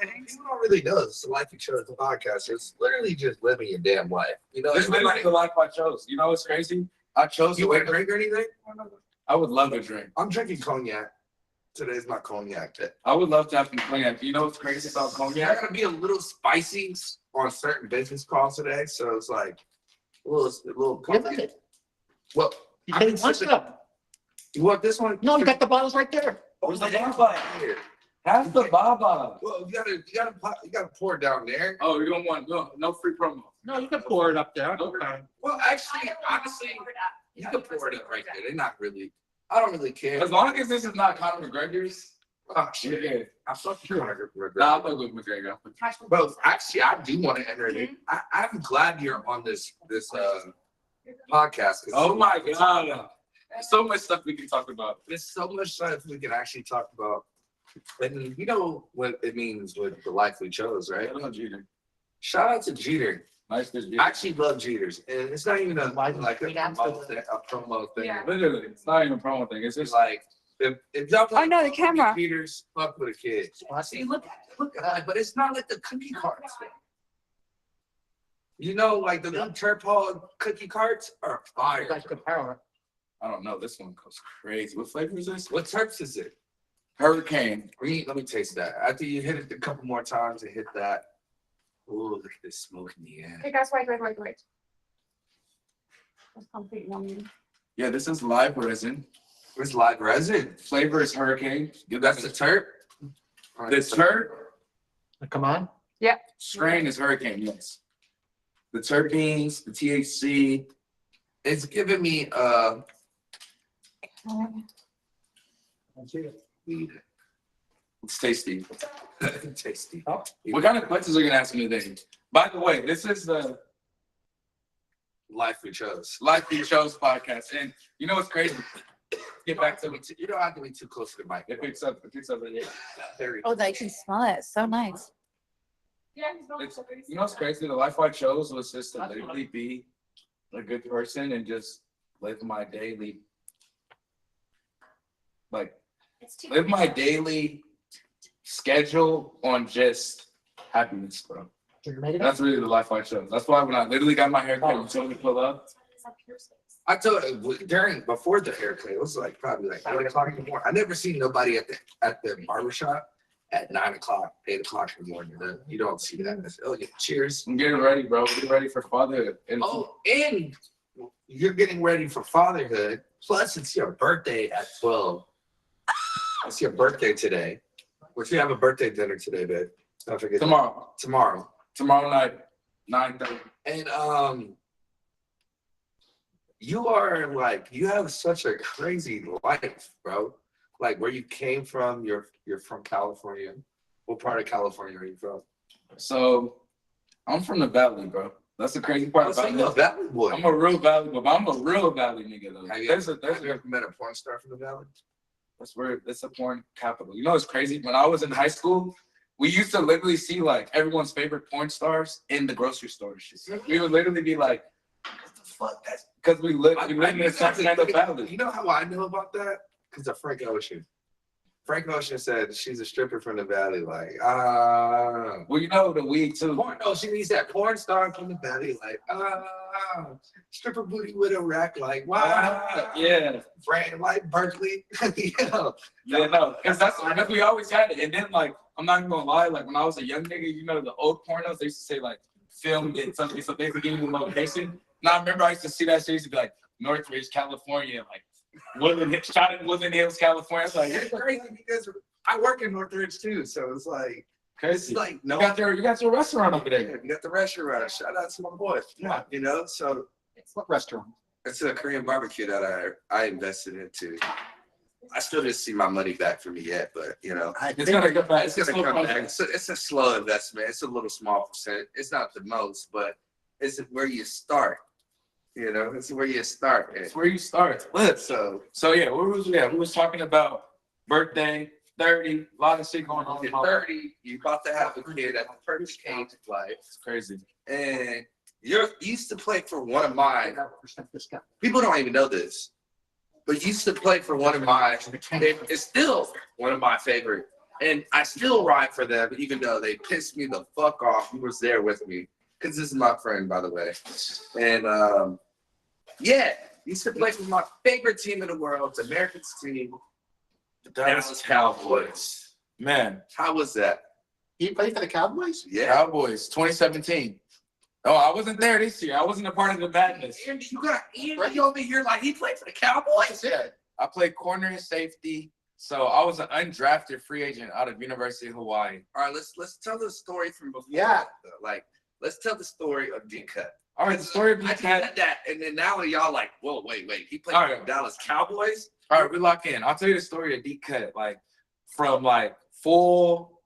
don't really know. It's the life you chose. The podcast. It's literally just living your damn life. You know, This is literally the life I chose. You know what's crazy? I chose you to want wake to up. drink or anything? I would love to drink. I'm drinking cognac. Today's my cognac day. I would love to have some cognac. You know what's crazy about I cognac? gotta be a little spicy on certain business calls today, so it's like a little. Look at it. Well, You I've take been one sipping- cup. You want this one? No, you got the bottles right there. Where's the damn Baba? here. Have the Baba. Well, you gotta pour it down there. Oh, you don't want no free promo. No, you can pour it up there. Okay. Well, actually, honestly, you can pour it up right there. They're not really. I don't really care. As long as this is not Conor McGregor's. Oh shit! Yeah. I fuck you, Nah, I'm not with McGregor. Well, actually, I do want to enter it. I'm glad you're on this podcast. Oh my God. There's so much stuff we can talk about. There's so much stuff we can actually talk about. And you know what it means with the life we chose, right? I don't know, Jeter. Shout out to Jeter. Nice to I actually love Jeters, and it's not even a promo thing. Yeah. Literally, it's not even a promo thing. It's It's just like if y'all Oh, no, the camera. Jeters, fuck with a kid. See, look at it, but it's not like the cookie carts. You know, like the little Turpal cookie carts are fire. Like the power. I don't know. This one goes crazy. What flavor is this? What Turks is it? Hurricane. Let me taste that. After you hit it a couple more times and hit that. Oh, look at this smoke in the air. Hey guys, wait. It's complete yummy. Yeah, this is live resin. Where's live resin? Flavor is hurricane. That's the Turk. The turp Come on. strain is hurricane. Yes. The terpenes, the THC. It's giving me weed. It's tasty. Tasty. What kind of questions are you gonna ask me today? By the way, this is the Life we chose. Life We Chose podcast, and you know what's crazy? Get back to it. You don't have to be too close to the mic. It picks up. It picks up. Yeah. Very. Oh, they can smell it. It's so nice. It's, you know what's crazy? The life I chose was just to literally be a good person and just live my daily, live my daily schedule on just happiness, bro. That's really the life I chose. That's why when I literally got my haircut, you told me to pull up. I told before the haircut, it was like probably like 8 o'clock in the morning. I never seen nobody at the barbershop at 9 o'clock, 8 o'clock in the morning. You don't see that. Oh yeah, cheers. I'm getting ready, bro. Getting ready for fatherhood. And And you're getting ready for fatherhood. Plus, it's your birthday at 12. It's your birthday today. Which we have a birthday dinner today, babe. Don't forget tomorrow Tomorrow. night, 9:30. And you have such a crazy life, bro. Like where you came from, you're from California. What part of California are you from? So I'm from the valley, bro. That's the crazy part about I'm a this. Valley boy. I'm a real valley, but I'm a real valley nigga though. Have you There's ever met a porn star from the Valley? That's where it's a porn capital. You know what's crazy? When I was in high school, we used to literally see like everyone's favorite porn stars in the grocery store. We would literally be like, "What the fuck?" That's because we live in the Sacramento Valley. You know how I know about that? Because of Frank Ocean. Frank Ocean said she's a stripper from the Valley. Like, Well, you know the weed too. she needs that porn star from the Valley. Like, stripper booty with a rack. Like, wow. Yeah. Brand like Berkeley. Yeah, no, because we always had it. And then like, I'm not even gonna lie, like when I was a young nigga, you know, the old pornos, they used to say like filmed in something, so they would give you a location. And I remember I used to see that shit, used to be like Northridge, California, like shot in Woodland Hills, California. It's like It's crazy because I work in Northridge too, so it's like crazy. it's like no. You got your restaurant over there. You got the restaurant. Shout out to my boy. Yeah. You know, so What restaurant? it's a Korean barbecue that I invested into. I still didn't see my money back from me yet, but you know, It's gonna come back. it's gonna come back. It's a slow investment. It's a little small percent. It's not the most, but it's where you start. You know, it's where you start. It's where you start. So Yeah, where was we at? We was talking about birthday, 30, a lot of shit going on. you're 30, you're about to have a kid at the first age of life, It's crazy. and you used to play for one of mine. People don't even know this, but you used to play for one of mine. It's still one of my favorite And I still ride for them, even though they pissed me the fuck off. He was there with me. Because this is my friend, by the way. And yeah, he used to play for my favorite team in the world, the Americans team, the Dallas Cowboys. Man, How was that? He played for the Cowboys? Yeah. Cowboys 2017. Oh, I wasn't there this year. I wasn't a part of the madness. Andy, you got Andy over here like he played for the Cowboys? Yeah, I played corner and safety. So I was an undrafted free agent out of University of Hawaii. All right, let's tell the story from before. Yeah. Like, let's tell the story of D-Cut. All right, the story of I D-Cut. said that, and then now y'all like, whoa, wait. He played All for right. the Dallas Cowboys? All right, we lock in. I'll tell you the story of D-Cut, like from like full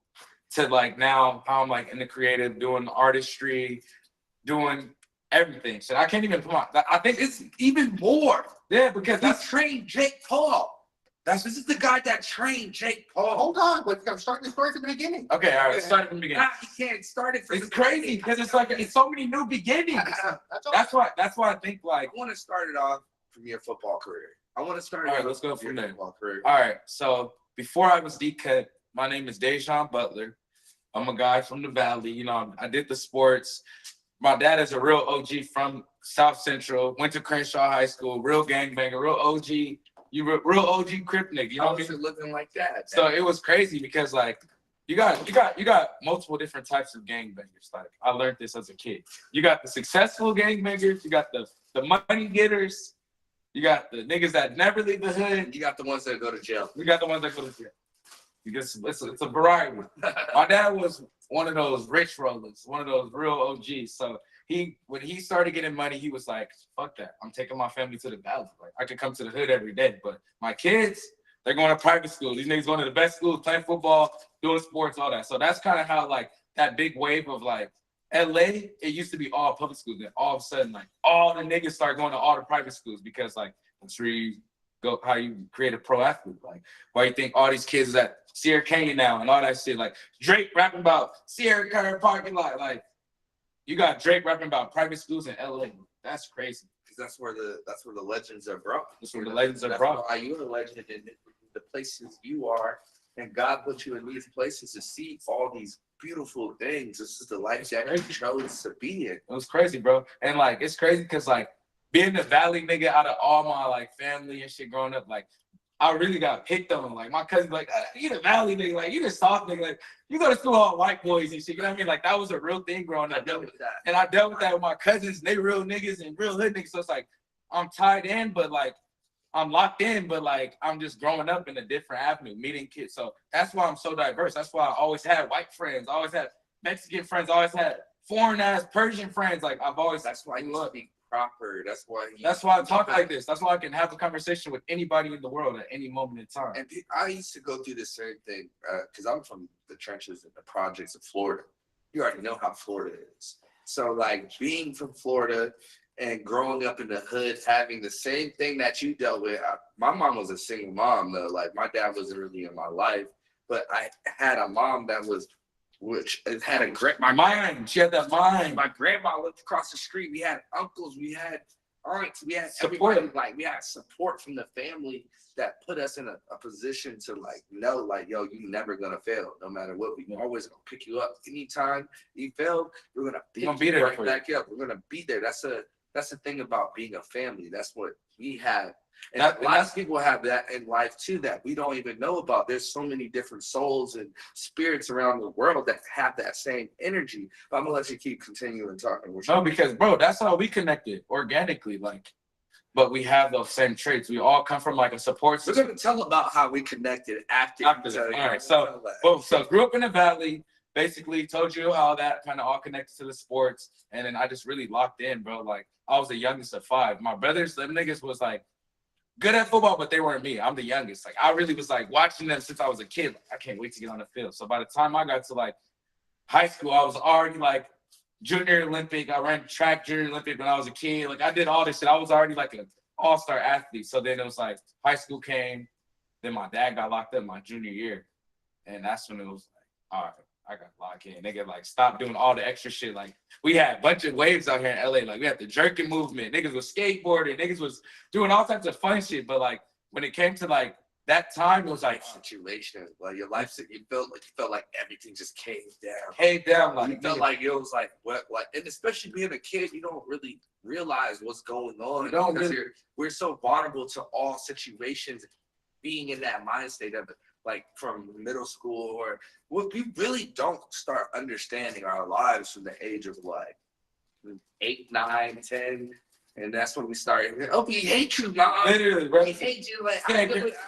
to like now how I'm like in the creative, doing artistry, doing everything. So I can't even put my. I think it's Even more. yeah because He that's trained Jake Paul. This is the guy that trained Jake Paul. Hold on, I'm starting the story from the beginning. okay. All right, let's start from the beginning. Nah, he can't start it from It's the crazy beginning. because it's like it's so many new beginnings. That's all. That's why I think like. I want to start it off from your football career. I want to start it All right, off let's go from from your there. football career. All right, so before I was D-Cut, my name is Dejon Butler. I'm a guy from the Valley. You know, I did the sports. My dad is a real OG from South Central. Went to Crenshaw High School. Real gangbanger. Real OG. Real OG Crip nigga. You know How what I was mean? it looking like that? So it was crazy because like you got multiple different types of gangbangers. Like I learned this as a kid. You got the successful gangbangers. You got the money getters. You got the niggas that never leave the hood. You got the ones that go to jail. We got the ones that go to jail. Because it's a variety. My dad was one of those rich rollers, one of those real OGs. So when he started getting money, he was like, fuck that. I'm taking my family to the valley. Like I could come to the hood every day. But my kids, they're going to private school. These niggas going to the best schools, playing football, doing sports, all that. So that's kind of how like that big wave of like LA, it used to be all public schools. Then all of a sudden, like all the niggas start going to all the private schools because like that's where you go, how you create a pro athlete. Like why you think all these kids is at Sierra Canyon now and all that shit. Like Drake rapping about Sierra Canyon parking lot. Like you got Drake rapping about private schools in LA. That's crazy. Because that's where the legends are brought. That's where the legends are That's brought. why you're a legend in the places you are, and God put you in these places to see all these beautiful things. This is the life that you chose to be in. It was crazy, bro. And like it's crazy because like being the Valley nigga out of all my like family and shit growing up, like I really got picked on. Like my cousin, like you the Valley nigga, like you the soft nigga, like you go to school all white boys and shit. You know what I mean? Like that was a real thing growing I up. dealt with that. And I dealt with that with my cousins. They real niggas and real hood niggas. So it's like I'm tied in, but like I'm locked in, but like I'm just growing up in a different avenue, meeting kids. So that's why I'm so diverse. That's why I always had white friends, I always had Mexican friends, I always had foreign ass Persian friends. Like I've always That's why you speak proper. That's why I talk like this. That's why I can have a conversation with anybody in the world at any moment in time. And I used to go through the same thing because I'm from the trenches and the projects of Florida. You already know how Florida is. So like being from Florida and growing up in the hood, having the same thing that you dealt with. My mom was a single mom though. Like my dad wasn't really in my life, but I had a mom that was, which had a great. My mind, she had that mind. My grandma lived across the street. We had uncles, we had aunts, we had Support. everybody. Like we had support from the family that put us in a position to like know, like, yo, you never gonna fail, no matter what. We always gonna pick you up. Anytime you fail, we're gonna pick We're gonna be you there right for you. back up. We're gonna be there. That's the thing about being a family. That's what we have. And That- a lot of people have that in life too that we don't even know about. There's so many different souls and spirits around the world that have that same energy. But I'm gonna let you keep continuing talking. No, because bro, that's how we connected organically. Like, but we have those same traits. We all come from like a support We're system. gonna tell about how we connected after. After that. All right, so boom. So grew up in the Valley. Basically, told you how that kind of all connected to the sports, and then I just really locked in, bro. Like I was the youngest of 5. My brothers, them niggas was like good at football, but they weren't me. I'm the youngest. Like I really was like watching them since I was a kid. Like, I can't wait to get on the field. So by the time I got to like high school, I was already like junior Olympic. I ran track junior Olympic when I was a kid. Like I did all this shit. I was already like an all-star athlete. So then it was like high school came. Then my dad got locked up my junior year. And that's when it was like, all right, I got locked in. Nigga, like, stop doing all the extra shit. Like, we had a bunch of waves out here in LA. Like, we had the jerking movement. Niggas was skateboarding. Niggas was doing all types of fun shit. But, like, when it came to, like, that time was like situation, like your life, you felt like everything just caved down. caved down, You like felt like it was like what, and especially being a kid, you don't really realize what's going on. You don't because really- we're so vulnerable to all situations. Being in that mind state of it, like from middle school, or we really don't start understanding our lives from the age of like 8, 9, 10, and that's when we start. Oh, we hate you, mom. literally, bro. We hate you. Like,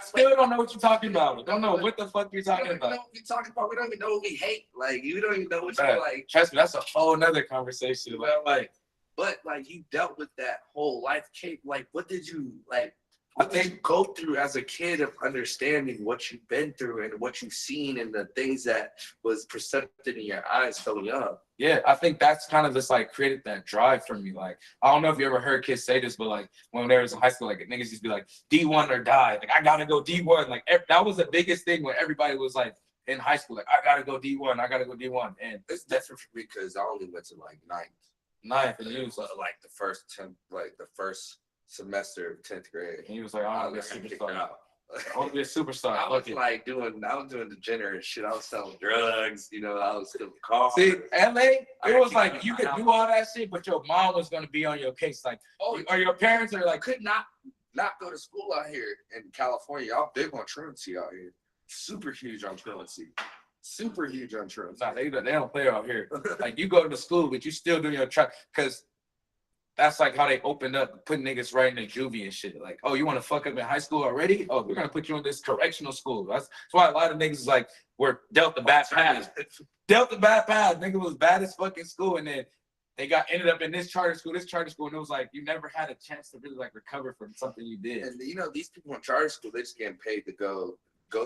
Still don't know what you're talking about. Don't know what the fuck you're we don't talking even know about. what we talking about. We don't even know what we hate. Like you don't even know what you Right. like. Trust me, that's a whole nother conversation. Like But like you dealt with that whole life, Kate. Like, what did you like? I What did think you go through as a kid of understanding what you've been through and what you've seen and the things that was percepted in your eyes filling up? yeah, I think that's kind of just like created that drive for me. Like, I don't know if you ever heard kids say this, but like when they was in high school, like niggas used to be like D1 or die. Like, I gotta go D1. Like that was the biggest thing when everybody was like in high school, like I gotta go D1, I gotta go D1. And It's different for me because I only went to like ninth, and he was so like the first semester of 10th grade. he was like, I I want was to be a kicked superstar. out. I want to be a superstar. I was Fuck it. like doing degenerate shit. I was selling drugs, I was stealing cars. See, LA, it was like kicked you out could my do all that shit, but your mom was gonna be on your case. Like, or your parents are I like, could not go to school out here in California. Y'all big on truancy out here. Super huge on truancy. Super huge on truancy. nah, they don't play out here. Like, you go to school, but you still do your track, because that's like how they opened up, putting niggas right in the juvie and shit. Like, oh, you want to fuck up in high school already? Oh, we're gonna put you in this correctional school. That's why a lot of niggas like were dealt the bad path. Dealt the bad path. Nigga was bad as fucking school, and then they ended up in this charter school, and it was like you never had a chance to really like recover from something you did. And these people in charter school, they just getting paid to go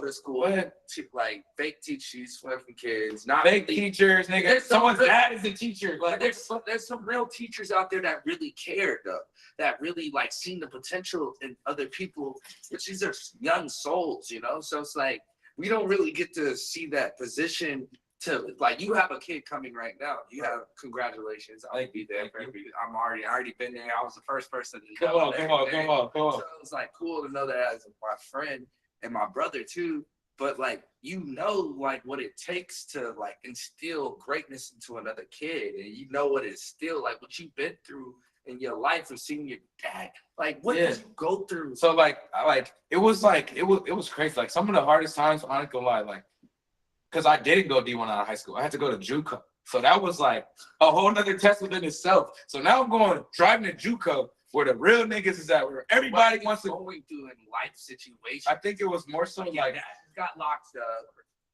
to school, What? like fake teach these fucking kids, not Fake really- teachers, nigga. There's some Someone's real- dad is a teacher. But Like, there's some real teachers out there that really cared though, that really like seen the potential in other people, which these are young souls, So it's like we don't really get to see that position to like you have a kid coming right now. You have congratulations. I'll be there for every I already been there. I was the first person to come on. So it's like cool to know that as my friend and my brother too. But like like what it takes to like instill greatness into another kid, and what it's still like what you've been through in your life of seeing your dad. Like what did you go through? So it was crazy. Like some of the hardest times, I'm not gonna lie, like because I didn't go D1 out of high school. I had to go to JUCO. So that was like a whole nother test within itself. So now I'm driving to JUCO where the real niggas is at, where everybody wants to. Going through in life situations. I think it was more so Your like dad got locked up.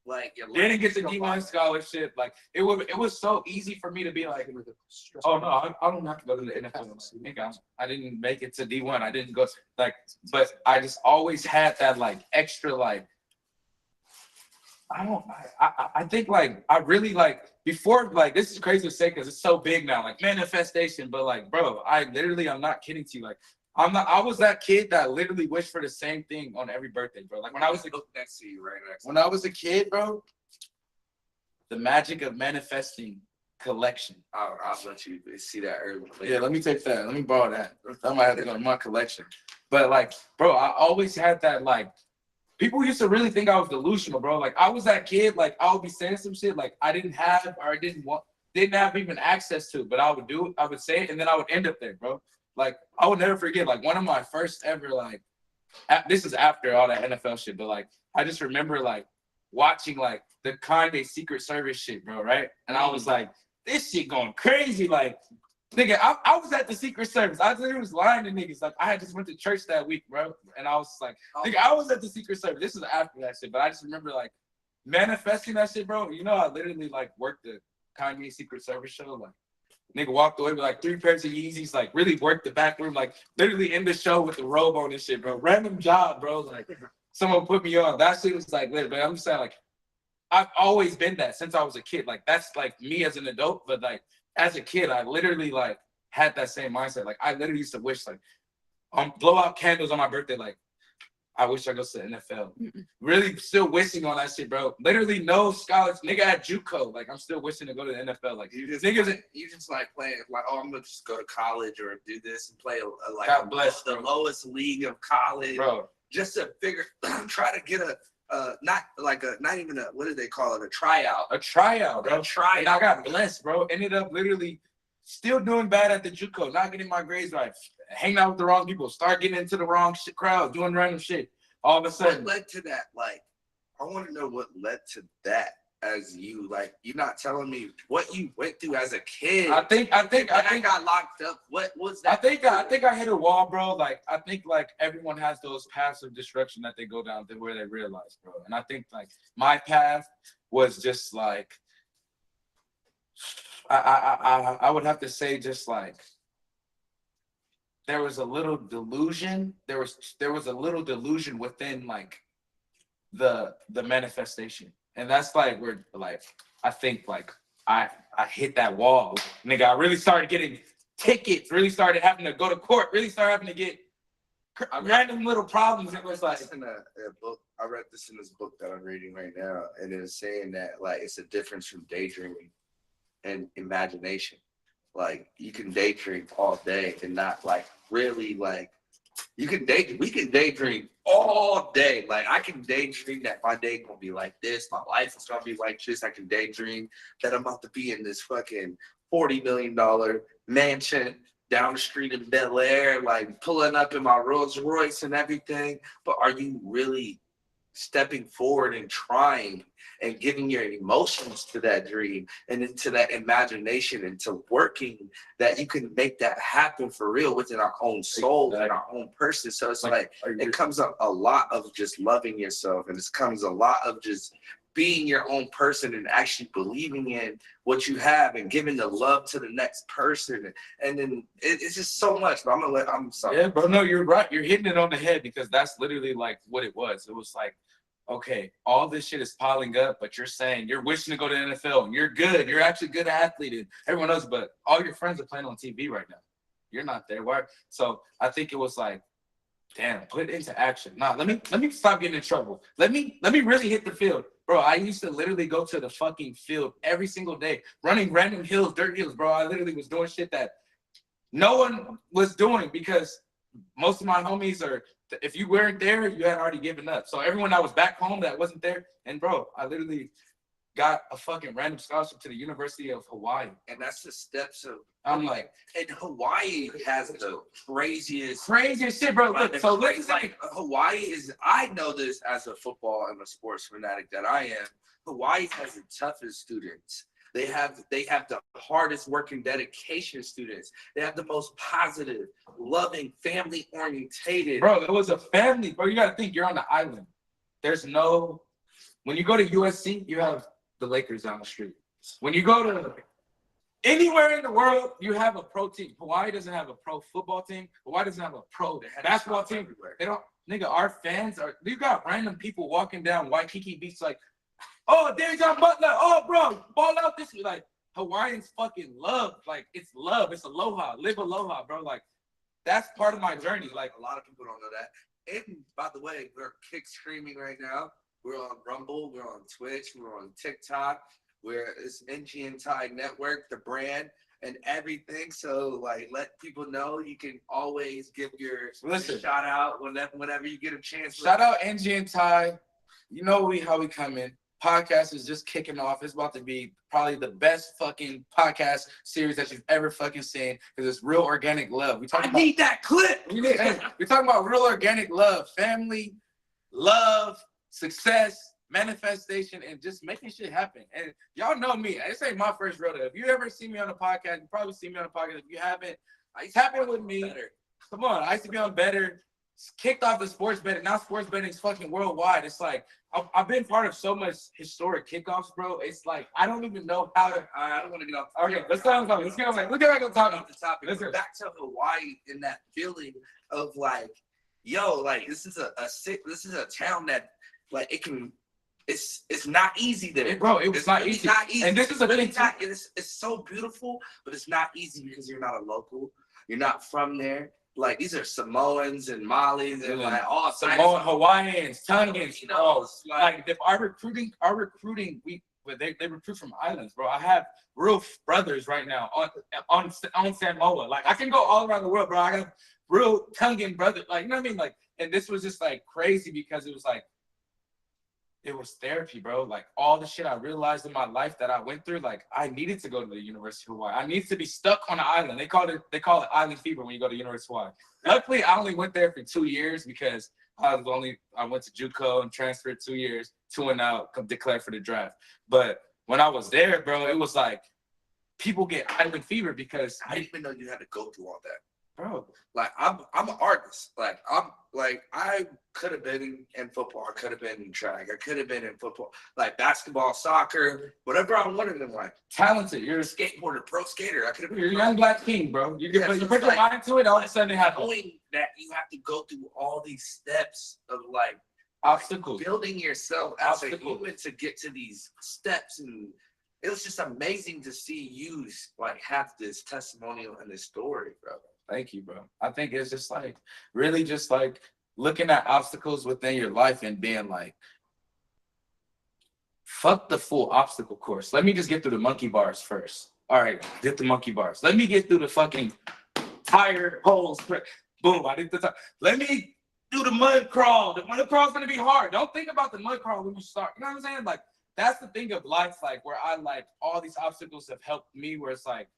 Like your didn't get the life- D1 scholarship. Like it was so easy for me to be like, oh no, I don't have to go to the NFL. Nigga, I didn't make it to D1. I didn't go but I just always had that like extra like. I think like I really like before like this is crazy to say because it's so big now like manifestation, but like bro, I'm not kidding to you, like I was that kid that literally wished for the same thing on every birthday, bro. Like when I was next to you, right next. when I was a kid, bro, the magic of manifesting collection. I'll let you see that early. Yeah, let me take that. Let me borrow that. I might have to go to my collection. But like, bro, I always had that like. People used to really think I was delusional, bro. Like I was that kid, like I would be saying some shit like I didn't have or I didn't have even access to, but I would say it and then I would end up there, bro. Like I would never forget, like one of my first ever like this is after all that NFL shit, but like I just remember like watching like the Kanye Secret Service shit, bro, right? And I was like, this shit going crazy, like nigga, I was at the Secret Service. I literally was lying to niggas. Like, I had just went to church that week, bro. And I was like, nigga, I was at the Secret Service. This is after that shit. But I just remember, like, manifesting that shit, bro. I literally, like, worked the Kanye Secret Service show. Like, nigga walked away with, like, 3 pairs of Yeezys. Like, really worked the back room. Like, literally in the show with the robe on and shit, bro. Random job, bro. Like, someone put me on. That shit was, like, lit. But I'm just saying, like, I've always been that since I was a kid. Like, that's, like, me as an adult. But, like, as a kid, I literally like had that same mindset. Like I literally used to wish like blow out candles on my birthday. Like I wish I go to the NFL. Really still wishing on that shit, bro. Literally no scholars. Nigga at JUCO. Like I'm still wishing to go to the NFL. Like You just niggas. like playing like I'm gonna just go to college or do this and play like God bless, the bro. lowest league of college. Bro, just to try to get not even a, what do they call it? A tryout. A tryout, bro. A tryout. And I got blessed, bro. Ended up literally still doing bad at the JUCO, not getting my grades right, hanging out with the wrong people, start getting into the wrong crowd, doing random shit. All of a sudden, what led to that? Like, I want to know what led to that. As you, like, you're not telling me what you went through as a kid. I think I got locked up. What was that? I think I hit a wall, bro. Like, I think like everyone has those paths of destruction that they go down to where they realize, bro. And I think like my path was just like, I would have to say just like there was a little delusion. There was a little delusion within like the manifestation. And that's like where like I think like I hit that wall. Nigga, I really started getting tickets, really started having to go to court, really started having to get random little problems. It was like in a book. I read this in this book that I'm reading right now, and it's saying that like it's a difference from daydreaming and imagination. Like you can daydream all day and not like really like we can daydream all day. Like I can daydream that my day gonna be like this, my life is gonna be like this. I can daydream that I'm about to be in this fucking $40 million mansion down the street in Bel Air, like pulling up in my Rolls Royce and everything. But are you really stepping forward and trying and giving your emotions to that dream and into that imagination, into working that you can make that happen for real within our own soul and our own person? So it's like it comes up a lot of just loving yourself, and it comes a lot of just being your own person and actually believing in what you have and giving the love to the next person. And then it's just so much. But I'm sorry. Yeah, bro. No, you're right. You're hitting it on the head because that's literally like what it was. It was like, okay, all this shit is piling up, but you're saying you're wishing to go to the NFL and you're good. You're actually a good athlete and everyone else, but all your friends are playing on TV right now. You're not there. Why? So I think it was like, damn, put it into action. Nah, let me stop getting in trouble. Let me really hit the field. Bro, I used to literally go to the fucking field every single day, running random hills, dirt hills, bro. I literally was doing shit that no one was doing because most of my homies are, if you weren't there, you had already given up. So everyone that was back home that wasn't there, and bro, I literally got a fucking random scholarship to the University of Hawaii. And that's the steps of, I'm like, and Hawaii has the craziest shit, bro. Look, so it's like Hawaii is, I know this as a football and a sports fanatic that I am. Hawaii has the toughest students. They have the hardest working dedication students. They have the most positive, loving, family orientated. Bro, it was a family, bro. You gotta think you're on the island. There's no, when you go to USC, you have the Lakers down the street. When you go to anywhere in the world, you have a pro team. Hawaii doesn't have a pro football team. Hawaii doesn't have a pro basketball team. Everywhere. They don't, nigga, our fans are, you got random people walking down Waikiki Beach like, oh, there's John Butler. Oh, bro, ball out this. Like, Hawaiians fucking love. Like, it's love. It's aloha. Live aloha, bro. Like, that's part of my journey. Like, a lot of people don't know that. And by the way, we're kick streaming right now. We're on Rumble. We're on Twitch. We're on TikTok. It's NG and Tide Network, the brand, and everything. So, like, let people know you can always give your shout out whenever you get a chance. Shout out NG and Ty. You know how we come in. Podcast is just kicking off. It's about to be probably the best fucking podcast series that you've ever fucking seen because it's real organic love. I need that clip. We're talking about real organic love, family, love, success, manifestation, and just making shit happen. And y'all know me. This ain't my first rodeo. If you ever see me on a podcast, you probably see me on a podcast. If you haven't, tap in with me. Come on, I used to be on Better. Kicked off the sports betting. Now sports betting is fucking worldwide. It's like I've been part of so much historic kickoffs, bro. It's like I don't even know how to. I don't want to get off. Okay, let's get back on the topic. Let's go back to Hawaii in that feeling of like, yo, like this is a town that like it can. It's not easy there, bro. It's not easy. And this is a really thing. It's so beautiful, but it's not easy because you're not a local. You're not from there. Like these are Samoans and Malis and like all Samoan, Hawaiians, Tongans, like our recruiting, they recruit from islands, bro. I have real brothers right now on Samoa. Like I can go all around the world, bro. I have real tonguing brother, like, you know what I mean? Like, and this was just like crazy because it was like, it was therapy, bro. Like all the shit I realized in my life that I went through, like I needed to go to the University of Hawaii. I needed to be stuck on an island. They call it island fever when you go to University of Hawaii. Luckily, I only went there for 2 years because I went to JUCO and transferred 2 years, 2 and out, declared for the draft. But when I was there, bro, it was like people get island fever because I didn't even know you had to go through all that. bro, Like I'm an artist. I could have been in football. I could have been in track. I could have been in football, like basketball, soccer, whatever I wanted in life. talented. You're Skateboarder, pro skater. I could have been. You're a young black king, bro. You Yeah, put so your it's like- mind to it, all of a sudden it happens. Knowing that you have to go through all these steps of like Obstacles. building yourself as a Obstacles. human to get to these steps, and it was just amazing to see you like have this testimonial and this story, bro. Thank you, bro. I think it's just like really just like looking at obstacles within your life and being like, fuck the full obstacle course. Let me just get through the monkey bars first. All right, get the monkey bars. Let me get through the fucking tire holes. Boom, I did the tire. Let me do the mud crawl. The mud crawl's gonna be hard. Don't think about the mud crawl when you start. You know what I'm saying? Like that's the thing of life, like where I like all these obstacles have helped me where it's like,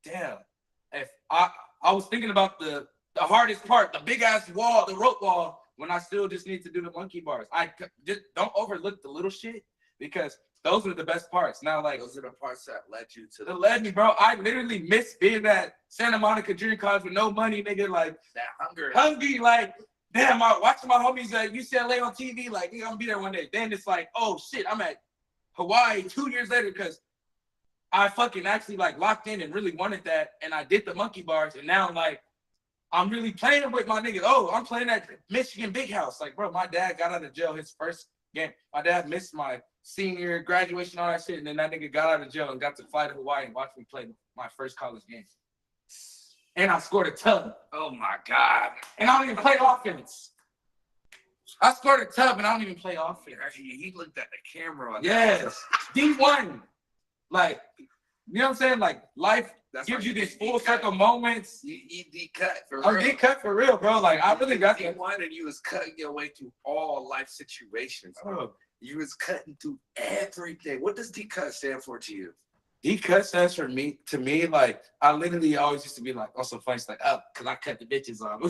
damn, if I was thinking about the hardest part, the big ass wall, the rope wall, when I still just need to do the monkey bars. Just don't overlook the little shit because those are the best parts. Now, like Those are the parts that led you to that led me, bro. I literally missed being at Santa Monica Junior College with no money, nigga. Like that hunger. hungry, like damn, I watching my homies at UCLA on TV. Like, nigga, I'm gonna be there one day. Then it's like, oh shit, I'm at Hawaii 2 years later because I fucking actually like locked in and really wanted that, and I did the monkey bars, and now like I'm really playing with my niggas. Oh, I'm playing at Michigan Big House. Like, bro, my dad got out of jail his first game. My dad missed my senior graduation, all that shit, and then that nigga got out of jail and got to fly to Hawaii and watch me play my first college game. And I scored a tub. Oh my God. And I don't even play offense. I scored a tub and I don't even play offense. He looked at the camera. Yes. D1. Like, you know what I'm saying? Like, life gives you these full circle moments. You cut for I'm real. getting cut for real, bro. Like, I really got You that. wanted, you was cutting your way through all life situations. Bro, You was cutting through everything. What does D-cut stand for to you? D-cut stands for me, to me, like, I literally always used to be like, also funny, it's like, oh, because I cut the bitches off.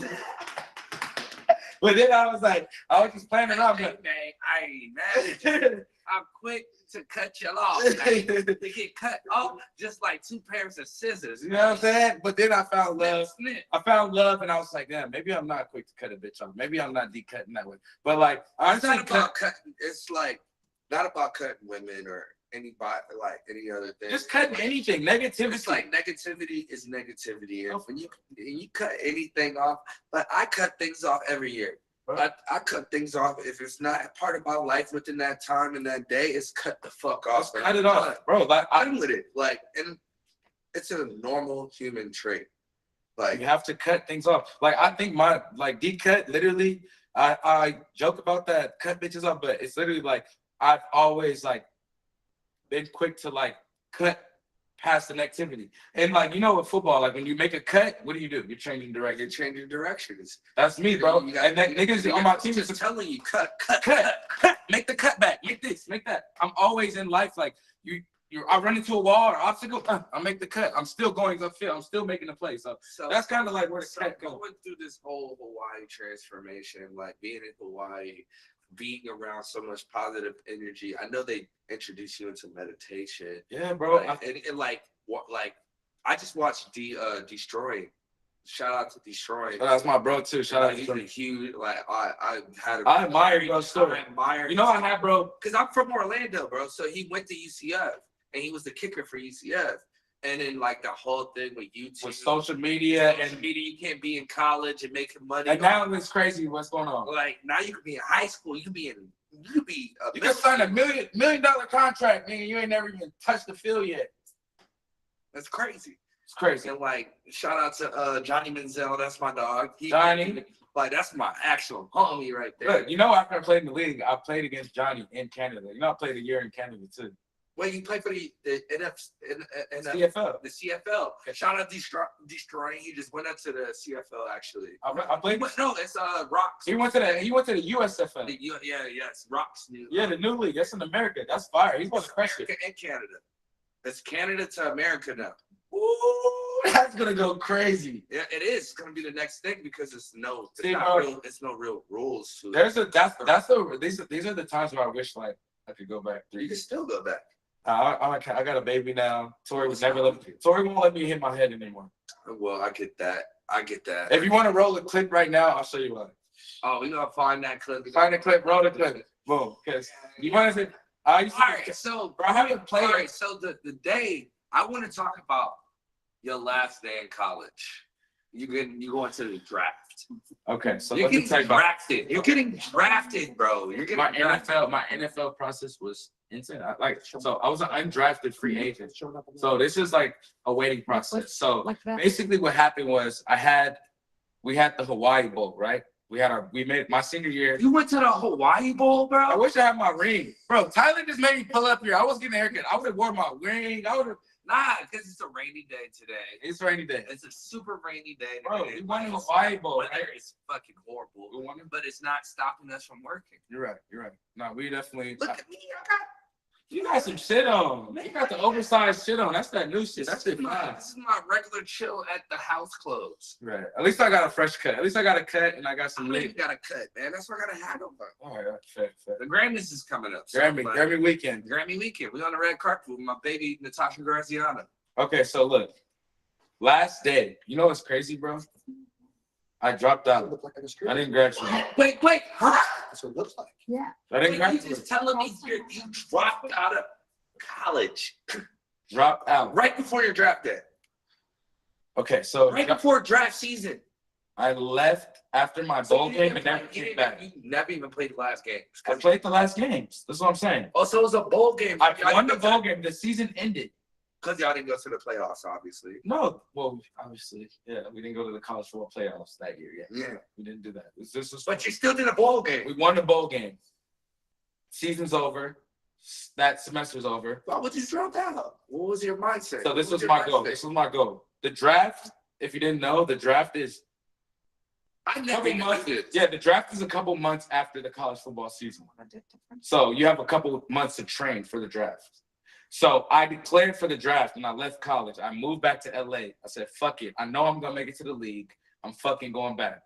But then I was just playing around. Hey, But, man, I ain't mad at you. I'm quick to cut you off. Man. They get cut off just like 2 pairs of scissors. you know what I'm saying? But then I found love. Snip. I found love, and I was like, damn, maybe I'm not quick to cut a bitch off. Maybe I'm not D-cutting that way. But like, I It's not honestly about cutting. It's like not about cutting women or anybody, like any other thing. just cutting anything. Negativity. It's like negativity is negativity. And when you cut anything off, like I cut things off every year. I cut things off. If it's not a part of my life within that time and that day, it's cut the fuck off. Just cut it off, bro. Like, I'm with it. Like, and it's a normal human trait. Like, you have to cut things off. Like, I think my like D-cut, literally, I joke about that, cut bitches off, but it's literally like I've always like been quick to like cut past an activity. And like, you know, with football, like when you make a cut, what do? You're changing you're direction. changing directions. That's me, bro. You got- And that niggas on my team just is telling you, cut. cut, make the cut back, make this, make that. I'm always in life like I run into a wall or obstacle, I make the cut. I'm still going upfield. I'm still making the play. So So that's kind of like where the So cut goes. going through this whole Hawaii transformation, like being in Hawaii, being around so much positive energy. I know they introduced you into meditation. Yeah, bro. Like, and like what, like I just watched Destroy. Shout out to Destroy. That's my bro too. Shout out He's to a you. huge, like I had. I admire your story. I admire. You know I have, bro. Because I'm from Orlando, bro. So he went to UCF and he was the kicker for UCF. And then like the whole thing with YouTube, With social media and media, you can't be in college and making money. and now it's crazy what's going on. Like now you could be in high school, you could be You can sign a $1 million contract, nigga. You ain't never even touched the field yet. That's crazy. It's crazy. And like shout out to Johnny Manziel, that's my dog. Johnny. Like that's my actual homie right there. Look, you know, after I played in the league, I played against Johnny in Canada. You know, I played a year in Canada too. Well, you play for the CFL. the CFL. Shout out Destroying. He just went up to the CFL actually. I played. No, it's Rocks. He went to the USFL. Yes, Rocks. Yeah, the new league. That's in America. That's fire. He's about to crush it. America and Canada. It's Canada to America now. Ooh, that's gonna go crazy. Yeah, it is. It's gonna be the next thing because it's no real rules to it. These are the times where I wish like I could go back. You can still go back. I got a baby now. Tori won't let me hit my head anymore. Well, I get that. If you want to roll a clip right now, I'll show you what. Oh, we gonna find that clip. Find the clip, roll the clip. Boom. Because you want to say, I used to. All right, so bro, I haven't played. All right, so the day I want to talk about your last day in college. You going to the draft. Okay, so You're let me getting tell you about drafted. You're getting drafted, bro. You're getting my drafted. NFL process was insane. So I was an undrafted free agent. So this is like a waiting process. So Like that. basically what happened was we had the Hawaii Bowl, right? We made my senior year. You went to the Hawaii Bowl, bro? I wish I had my ring. Bro, Tyler just made me pull up here. I was getting a haircut. I would have worn my ring. Nah, because it's a rainy day today. It's a rainy day. It's a super rainy day Bro, today. we won the Hawaii Bowl. Weather Right? is fucking horrible. We won it. But it's not stopping us from working. You're right. No, we definitely. Look at me. I got You got some shit on. You got the oversized shit on. That's that new shit. That's it. this is my regular chill at the house clothes. Right. At least I got a fresh cut. At least I got a cut and I got I some know you lip. got a cut, man. That's why I got a hat on. All right. Fair. The Grammys is coming up. so, Grammy weekend. Grammy weekend. We on the red carpet with my baby Natasha Graziano. Okay, so look. Last day. You know what's crazy, bro? I dropped out. Look like on the screen. I didn't graduate. Wait. Huh? That's what it looks like. Yeah. I didn't You graduate. just telling me you dropped out of college Dropped out. right before your draft day. Okay, so Right before draft season. I left after my bowl game and never came back. You never even played the last game. I played the last games. That's what I'm saying. Oh, so it was a bowl game. I won the bowl game. The season ended. Because y'all didn't go to the playoffs, obviously. No, well, obviously, yeah, we didn't go to the college football playoffs that year yet. Yeah. We didn't do that. This was, But you still did a bowl game. we won the bowl game. Season's over. That semester's over. Why would you drop out? What was your mindset? So this What was your my goal. mindset? This was my goal. The draft, if you didn't know, the draft is I never couple even months. did. Yeah, the draft is a couple months after the college football season. So you have a couple months to train for the draft. So I declared for the draft and I left college. I moved back to LA. I said, fuck it. I know I'm gonna make it to the league. I'm fucking going back.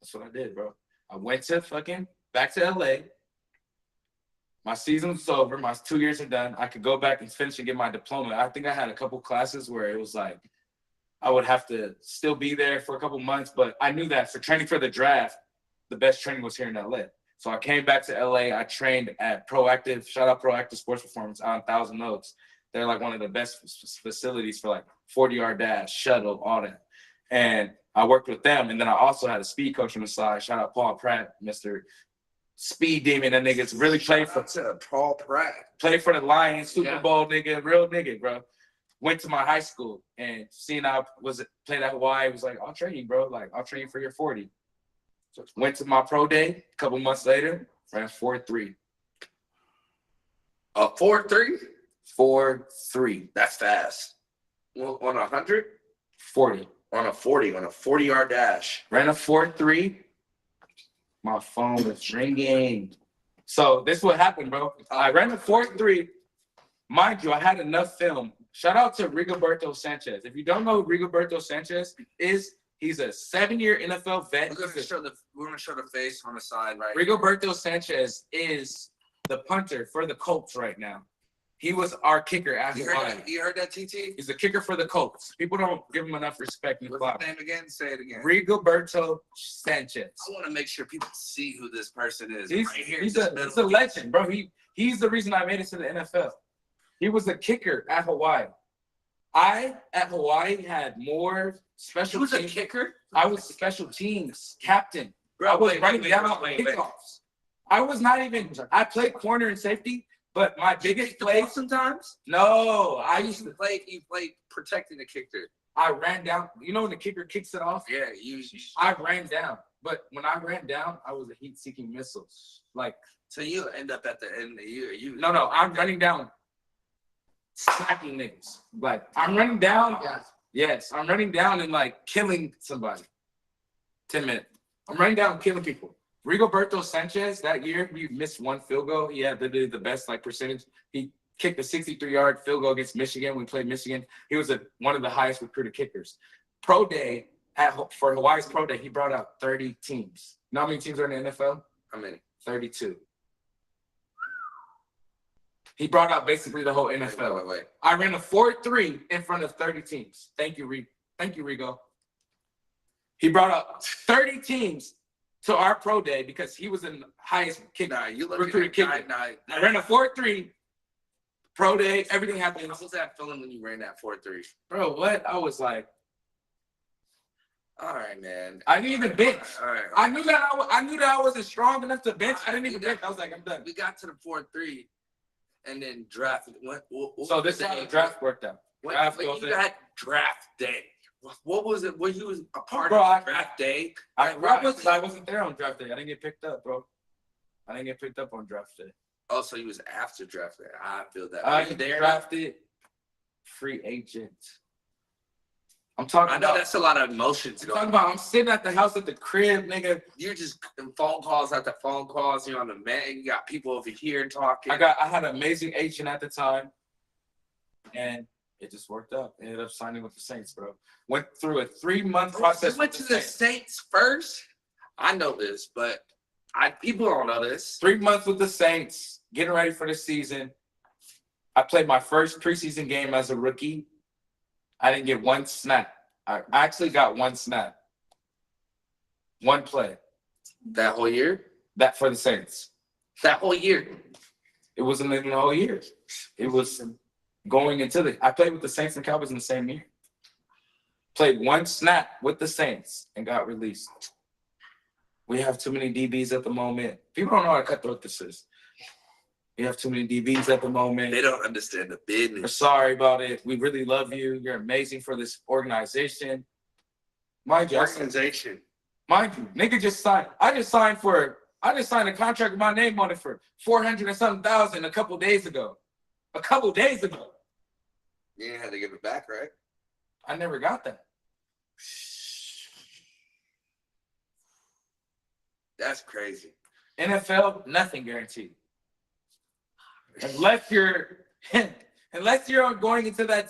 That's what I did, bro. I went to back to LA. My season's over. My 2 years are done. I could go back and finish and get my diploma. I think I had a couple classes where it was like I would have to still be there for a couple months, but I knew that for training for the draft, the best training was here in LA. So I came back to LA. I trained at Proactive, shout out Proactive Sports Performance out in Thousand Oaks. They're like one of the best facilities for like 40-yard dash, shuttle, all that. And I worked with them. And then I also had a speed coach on the side. Shout out Paul Pratt, Mr. Speed Demon. That nigga's really played for Paul Pratt. Played for the Lions, Super Yeah. Bowl nigga, real nigga, bro. Went to my high school and seeing I played at Hawaii, was like, I'll train you, bro. Like, I'll train you for your 40. So went to my pro day a couple months later, ran 4.3. A 4.3? 4.3. That's fast. Well, on 100? 40. On a 40-yard dash. Ran a 4.3. My phone was ringing. So this is what happened, bro. I ran a 4.3. Mind you, I had enough film. Shout out to Rigoberto Sanchez. If you don't know who Rigoberto Sanchez is, he's a 7-year NFL vet. We're gonna show the face on the side, right? Rigoberto Sanchez is the punter for the Colts right now. He was our kicker at You heard Hawaii. that? You heard that, TT? He's the kicker for the Colts. People don't give him enough respect in the What's club. his name again? Say it again. Rigoberto Sanchez. I want to make sure people see who this person is. He's, right here. he's a legend, bro. He's the reason I made it to the NFL. He was a kicker at Hawaii. I, at Hawaii, had more special He was a teams. kicker? I was special teams captain. Bro, I was wait, running wait, down on wait. kickoffs. I was not even, I played corner and safety, but my biggest play, sometimes? no, I used to, You played protecting the kicker. I ran down. You know when the kicker kicks it off? Yeah, you I ran down. But when I ran down, I was a heat-seeking missile. Like, so you end up at the end. You no, I'm running down. smacking niggas. Like I'm running down. Yeah. Yes, I'm running down and like killing somebody. 10 minutes. I'm running down and killing people. Rigoberto Sanchez that year, he missed one field goal. He had the best like percentage. He kicked a 63-yard field goal against Michigan. We played Michigan. He was one of the highest recruited kickers. Pro Day for Hawaii's Pro Day, he brought out 30 teams. You know how many teams are in the NFL? How many? 32. He brought out basically the whole NFL. Wait. I ran a 4.3 in front of 30 teams. Thank you, Rigo. He brought out 30 teams to our pro day because he was the highest kicker. Nah, you look recruited kicker. I ran a 4.3 pro day. Everything happened. How was that feeling when you ran that 4.3? Bro, what? I was like, All right, man. I didn't even bench. All right. I knew that I wasn't strong enough to bench. I didn't even bench. I was like, I'm done. We got to the 4.3 and then draft. What So this is how the draft worked out. Draft When goes you in. got draft day. What was it? Was you a part Bro, of draft day? I wasn't there on draft day. I didn't get picked up, bro. I didn't get picked up on draft day. Oh, so you was after draft day. I feel that. I Were you there? drafted free agent. I'm talking I know about, that's a lot of emotions. I'm talking about I'm sitting at the house at the crib, nigga. You're just phone calls after phone calls. You're on the man. You got people over here talking. I had an amazing agent at the time, and it just worked out. Ended up signing with the Saints, bro. Went through a 3-month process. You went to the Saints first. I know this, but people don't know this. 3 months with the Saints, getting ready for the season. I played my first preseason game as a rookie. I didn't get one snap. I actually got one snap. One play. That whole year. That for the Saints. That whole year. It wasn't even the whole year. It was going into I played with the Saints and Cowboys in the same year. Played one snap with the Saints and got released. We have too many DBs at the moment. People don't know how cutthroat this is. We have too many DBs at the moment. They don't understand the We're business. sorry about it. We really love you. You're amazing for this organization. Mind you, Organization. nigga just signed. I just signed a contract with my name on it for $400 and something thousand a couple days ago. You ain't had to give it back, right? I never got that. That's crazy. NFL, nothing guaranteed. Unless you're going into that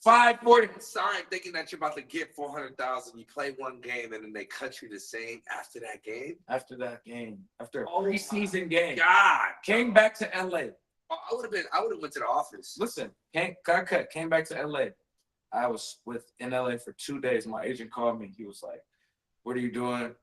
6-5-40. Sorry, thinking that you're about to get 400,000. You play one game and then they cut you the same after that game. After that game, after a preseason game, God, came back to LA. I would have went to the office. Listen, got cut, came back to LA. I was in LA for 2 days. My agent called me. He was like, "What are you doing?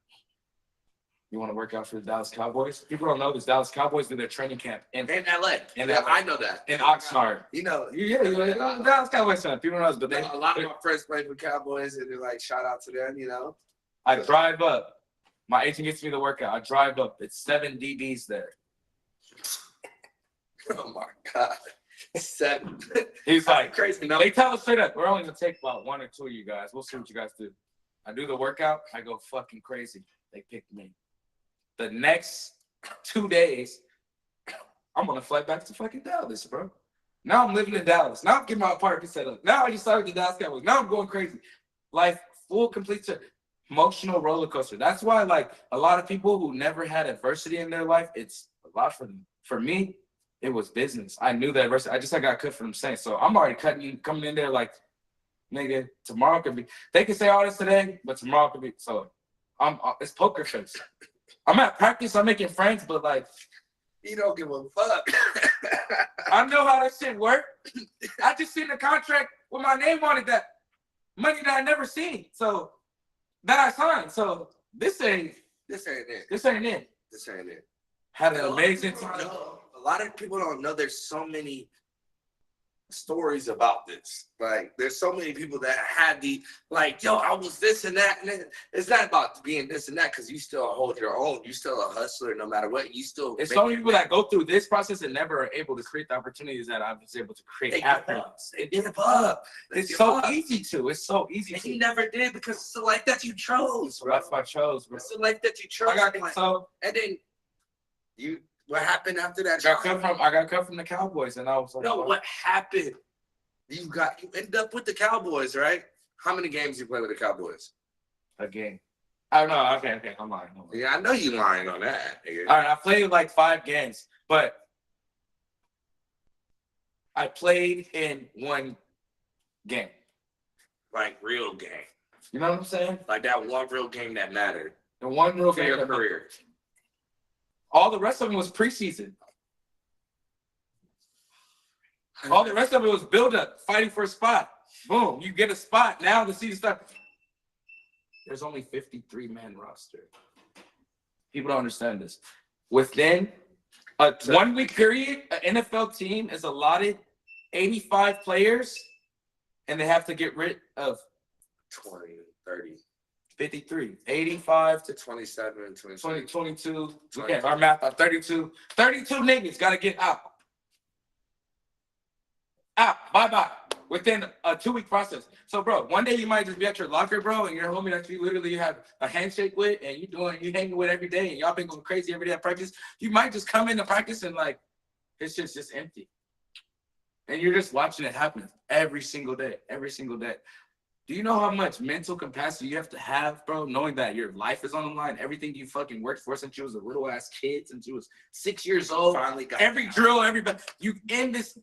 You want to work out for the Dallas Cowboys?" People don't know this. Dallas Cowboys do their training camp in LA. In Yeah, LA. I know that. in Oxnard. You know, Dallas Cowboys fan. People don't know this, but a lot of my friends play for Cowboys, and they're like, shout out to them. You know. I drive up. My agent gets me the workout. I drive up. It's 7 DBs there. Oh my God. 7. He's like, Crazy. No. they tell us straight up, we're only gonna take about 1 or 2 of you guys. We'll see what you guys do. I do the workout. I go fucking crazy. They picked me. The next 2 days, I'm gonna fly back to fucking Dallas, bro. Now I'm living in Dallas. Now I'm getting my apartment set up. Now I just started the Dallas Cowboys. Now I'm going crazy. Life full, complete, emotional roller coaster. That's why, like, a lot of people who never had adversity in their life, it's a lot for them. For me, it was business. I knew that adversity. I got cut from them Saints. So I'm already coming in there like, nigga, tomorrow could be. They can say all this today, but tomorrow could be. So it's poker face. I'm at practice. I'm making friends, but like, You don't give a fuck. I know how that shit work. I just seen a contract with my name on it, that money that I never seen. So that I signed. So this ain't it. This ain't it. This ain't it. This ain't it. Had an amazing time. A lot of people don't know there's so many stories about this. Like, there's so many people that had yo, I was this and that. And it's not about being this and that, because you still hold your own. You still a hustler no matter what. You still. It's so many people that go through this process and never are able to create the opportunities that I was able to They create give after. up. They give up. It's so easy to. It's so easy And to. he never did, because it's the life that you chose, bro. That's what I chose, bro. It's the life that you chose. I got so And then What happened after that? I got cut from the Cowboys, and I was like, No, "Fuck." what happened? You end up with the Cowboys, right? How many games you play with the Cowboys? A game. I don't know. Okay, I'm lying. Yeah, I know you lying on that. Nigga. All right, I played like 5 games, but I played in 1 game. Like real game. You know what I'm saying? Like that one real game that mattered The one real for game. your career. All the rest of them was preseason. All the rest of it was build up, fighting for a spot. Boom, you get a spot. Now the season starts. There's only 53 man roster. People don't understand this. Within a 1 week period, an NFL team is allotted 85 players, and they have to get rid of 20, 30, 53, 85 to 27, 20, 20. 22. Yeah, our math are 32. 32 niggas got to get out. Bye-bye. Within a 2-week process. So, bro, one day you might just be at your locker, bro, and your homie that you literally have a handshake with and you hanging with every day and y'all been going crazy every day at practice. You might just come into practice and like, it's just empty. And you're just watching it happen every single day. Do you know how much mental capacity you have to have, bro, knowing that your life is on the line, everything you fucking worked for since you was a little ass kid, since you was 6 years old, Finally got every drill, everybody, you in this,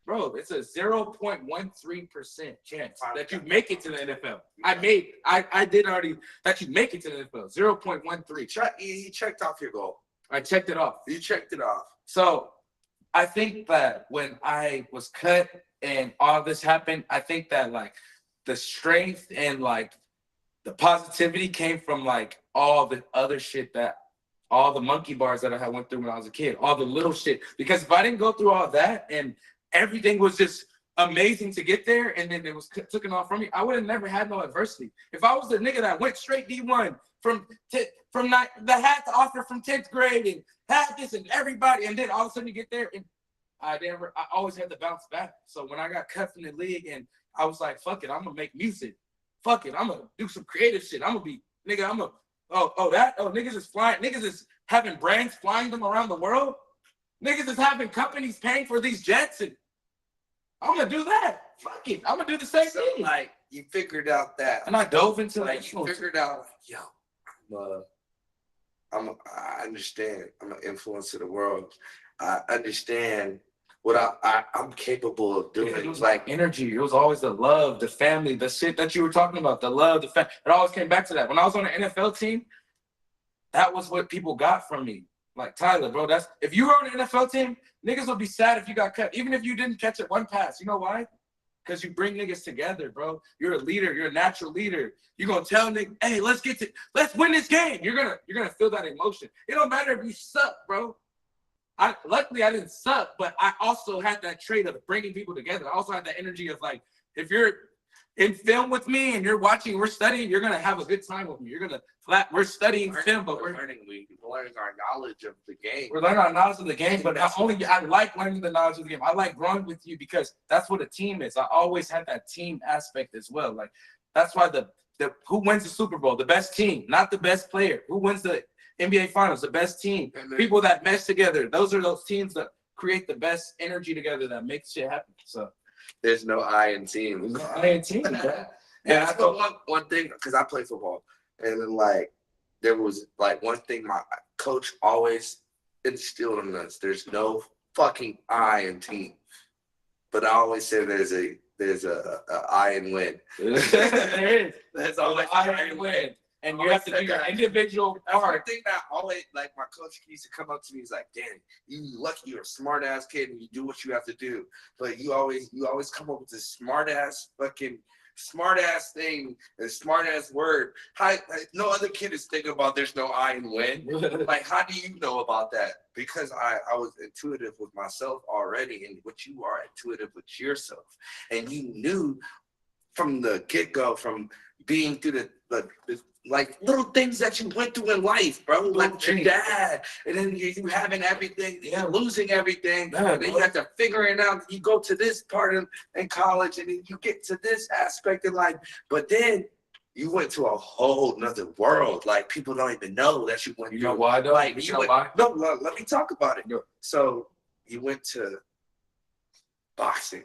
bro, it's a 0.13% chance that you make it to the NFL. I did already, that you make it to the NFL, 0.13. You checked off your goal. I checked it off. You checked it off. So I think that when I was cut and all this happened, I think that like the strength and like the positivity came from like all the other shit that all the monkey bars that I had went through when I was a kid, all the little shit. Because if I didn't go through all that and everything was just amazing to get there and then it was taken off from me, I would have never had no adversity. If I was the nigga that went straight D1 that had the offer from 10th grade and had this and everybody, and then all of a sudden you get there and I always had to bounce back. So when I got cut from the league and I was like, fuck it, I'm gonna make music. Fuck it, I'm gonna do some creative shit. I'm gonna be, nigga, niggas is flying, niggas is having brands flying them around the world. Niggas is having companies paying for these jets, and I'm gonna do that. Fuck it, I'm gonna do the same thing. Like you figured out that, And I dove into like you figured out, like, yo, I understand. I'm an influence of the world. I understand what I'm capable of doing. It was like energy. It was always the love, the family, the shit that you were talking about, the love, the family. It always came back to that. When I was on the NFL team, that was what people got from me. Like, Tyler, bro, if you were on the NFL team, niggas would be sad if you got cut, even if you didn't catch it one pass. You know why? Because you bring niggas together, bro. You're a leader. You're a natural leader. You're gonna tell niggas, hey, let's win this game. You're gonna feel that emotion. It don't matter if you suck, bro. Luckily I didn't suck, but I also had that trait of bringing people together. I also had that energy of like, if you're in film with me and you're watching, we're studying, you're gonna have a good time with me. We're studying film, but we're learning our knowledge of the game. We're learning our knowledge of the game, but I like learning the knowledge of the game. I like growing with you because that's what a team is. I always had that team aspect as well. Like that's why the who wins the Super Bowl, the best team, not the best player. Who wins the NBA Finals, the best team, people that mesh together. Those are those teams that create the best energy together that makes shit happen. So there's no I in team. I in team. Yeah, I thought one thing, because I play football, and then like there was like one thing my coach always instilled in us: there's no fucking I in team. But I always say there's a I in win. There is. There's always I in win. And you have to do your individual part. One thing that always, like, my coach used to come up to me, he's like, Danny, you lucky you're a smart ass kid and you do what you have to do. But you always come up with this smart ass thing, a smart ass word. No other kid is thinking about there's no I in win. Like, how do you know about that? Because I was intuitive with myself already, and what you are intuitive with yourself. And you knew from the get-go, from being through the like little things that you went through in life, bro. Like your dad, and then you having everything, losing everything, and then you have to figure it out. You go to this part in college, and then you get to this aspect in life. But then you went to a whole nother world. Like people don't even know that you went. You know through- why though? Like You you know went, why? no, let me talk about it. Go. So you went to boxing.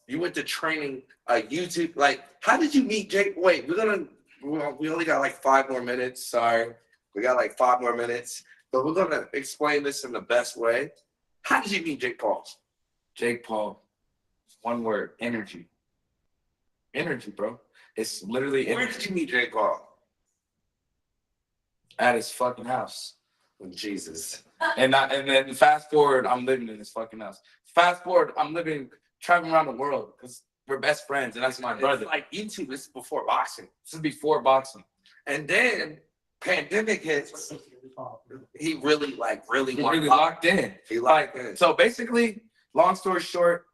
You went to training, YouTube. Like, how did you meet Jake? Wait, we only got like 5 more minutes. Sorry, we got like 5 more minutes, but we're gonna explain this in the best way. How did you meet Jake Paul? Jake Paul. One word, energy. Energy, bro. It's literally Where energy. did you meet Jake Paul? At his fucking house. Jesus. And then fast forward, I'm living in his fucking house. Fast forward, I'm traveling around the world because we're best friends, and that's my brother. It's like YouTube. This is before boxing, This is before boxing. and then pandemic hits. He really He really locked in. He locked in. So basically, long story short,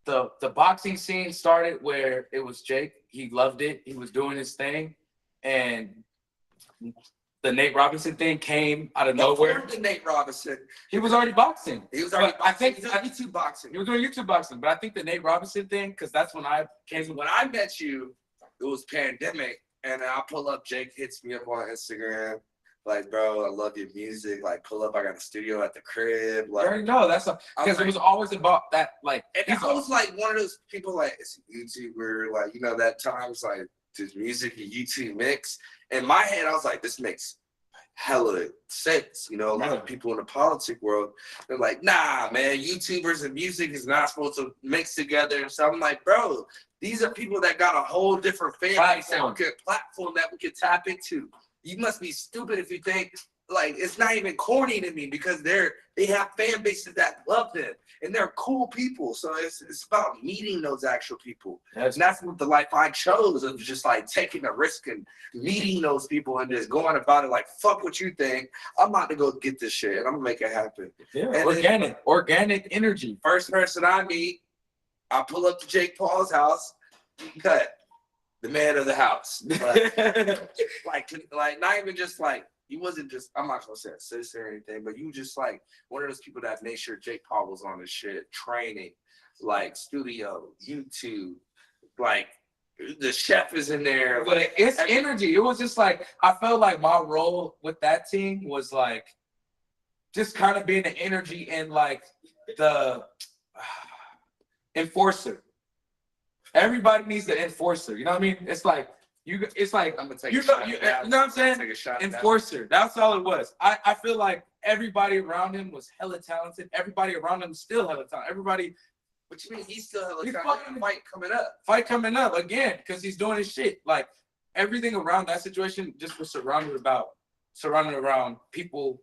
the boxing scene started where it was Jake. He loved it. He was doing his thing, and the Nate Robinson thing came out of nowhere. Before the Nate Robinson. He was already boxing. He was already. But I think he was YouTube boxing. he was doing YouTube boxing, but I think the Nate Robinson thing, because that's when I came. When I met you, it was pandemic, and I pull up. Jake hits me up on Instagram, like, bro, I love your music. Like, pull up. I got a studio at the crib. You Like, already know that's because it was always about that. Like, and I was like one of those people, like, it's a YouTuber, like, you know, that times like this music and YouTube mix. In my head, I was like, this makes hella sense. You know, a lot of people in the politic world, they're like, nah, man, YouTubers and music is not supposed to mix together. So I'm like, bro, these are people that got a whole different fan base platform that we could tap into. You must be stupid if you think like it's not even corny to me because they have fan bases that love them and they're cool people. So it's about meeting those actual people. Yes. And that's what the life I chose of just like taking a risk and meeting those people and just going about it like fuck what you think. I'm about to go get this shit and I'm gonna make it happen. Yeah, And organic energy. First person I meet, I pull up to Jake Paul's house, cut the man of the house. Like not even just like he wasn't just, I'm not gonna say a sister or anything, but you just like one of those people that made sure Jake Paul was on his shit, training, like studio, YouTube, like the chef is in there. But it's energy. It was just like I felt like my role with that team was like just kind of being the energy and like the enforcer. Everybody needs the enforcer. You know what I mean? It's like it's like I'm gonna take you a know, shot you at that. know what I'm saying? Take a shot at that. Enforcer. That's all it was. I feel like everybody around him was hella talented. Everybody around him still hella talented. Everybody What you mean he's still hella He's talented? fucking- Fight coming up. fight coming up again because he's doing his shit. Like everything around that situation just was surrounded around people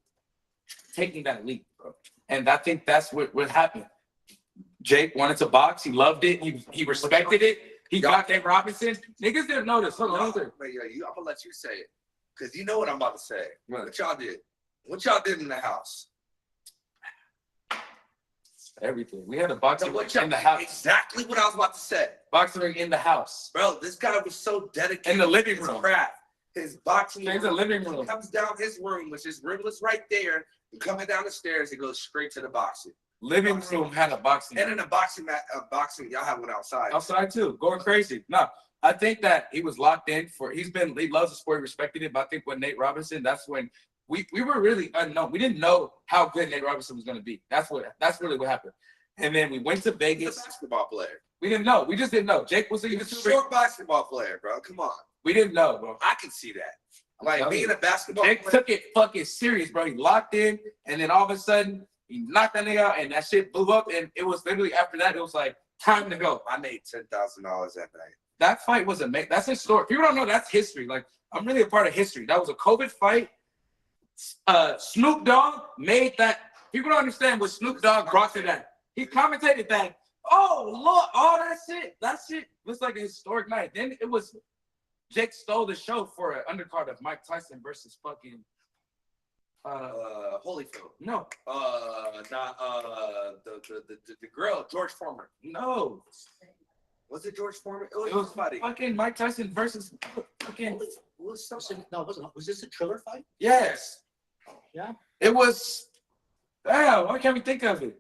taking that leap, bro. And I think that's what happened. Jake wanted to box. He loved it. He respected it. He got Nate Robinson. Niggas didn't notice. Hold on. I'm gonna let you say it. Cause you know what I'm about to say. Right. What y'all did? What y'all did in the house? Everything. We had a boxing What ring y'all, in the house. exactly what I was about to say. Boxing ring in the house. Bro, this guy was so dedicated In the living to his room. craft. His boxing In the living room. He comes down his room, which is rimless right there. And coming down the stairs, he goes straight to the boxing. Living room had a boxing And ring. in a boxing mat, y'all have one outside. Outside too, going crazy. No, I think that he was locked in he loves the sport, he respected it. But I think with Nate Robinson, that's when we were really unknown. We didn't know how good Nate Robinson was going to be. That's really what happened. And then we went to He's a Vegas. basketball player. We didn't know. We just didn't know. Jake was a He's a YouTuber. short basketball player, bro. Come on. We didn't know, bro. I can see that. Like telling being you. a basketball Jake player. took it fucking serious, bro. He locked in, and then all of a sudden, he knocked that nigga out, and that shit blew up. And it was literally after that, it was like, time to go. I made $10,000 that night. That fight was amazing. That's historic. People don't know that's history. Like, I'm really a part of history. That was a COVID fight. Snoop Dogg made that. People don't understand what Snoop Dogg brought to that. He commentated that. Oh, Lord, all that shit was like a historic night. Then it was Jake stole the show for an undercard of Mike Tyson versus fucking Holyfield. no, The girl, George Foreman. no. Was it George Foreman? It was somebody. fucking Mike Tyson versus fucking Was this a Triller fight? yes. Yeah. It was. Damn, why can't we think of it?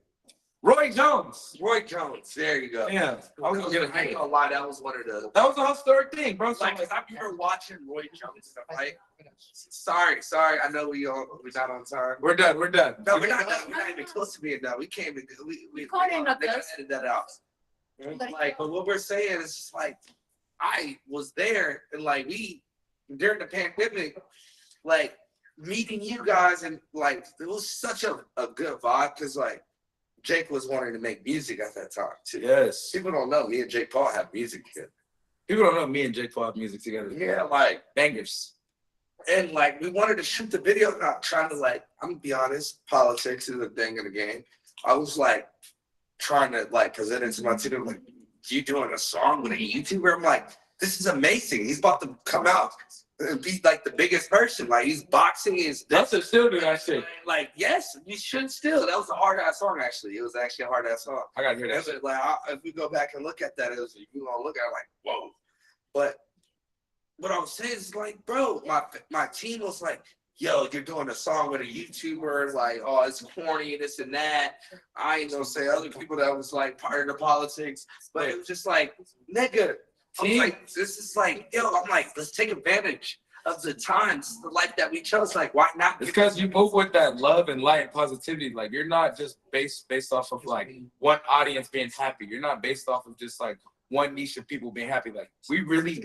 Roy Jones. Roy Jones. There you go. Yeah, I was gonna get a I ain't hang. gonna lie, that was one of the. That was a historic thing, bro. So Like, cause I remember watching Roy Jones stuff, right? Sorry. I know we're not on time. we're done. We're done. No, we're not done. We're not even close to being done. We can't even. We can't end up they gotta this. edit that out. Like, but what we're saying is just like, I was there and like we during the pandemic, like meeting you guys and like it was such a good vibe because like Jake was wanting to make music at that time too. Yes. People don't know me and Jake Paul have music together. People don't know me and Jake Paul have music together. Yeah, like Bangers. and like we wanted to shoot the video, not trying to like, I'm gonna be honest, politics is a thing in the game. I was like trying to like present it to my team, like, you doing a song with a YouTuber? I'm like, this is amazing. He's about to come out and be like the biggest person. Like he's boxing his That's a still do that shit. like, yes, you should still. That was a hard ass song actually. It was actually a hard ass song. I gotta hear that That's shit. it, like if we go back and look at that, it was you gonna look at it like, whoa. But what I'm saying is like, bro, my team was like, yo, you're doing a song with a YouTuber, like, oh, it's corny, this and that. I ain't gonna say other people that was like part of the politics, but it was just like, nigga. I'm like, this is like, yo, I'm like, let's take advantage of the times, the life that we chose. Like, why not? It's because you move with that love and light and positivity. Like you're not just based off of like one audience being happy. You're not based off of just like one niche of people being happy. Like we really,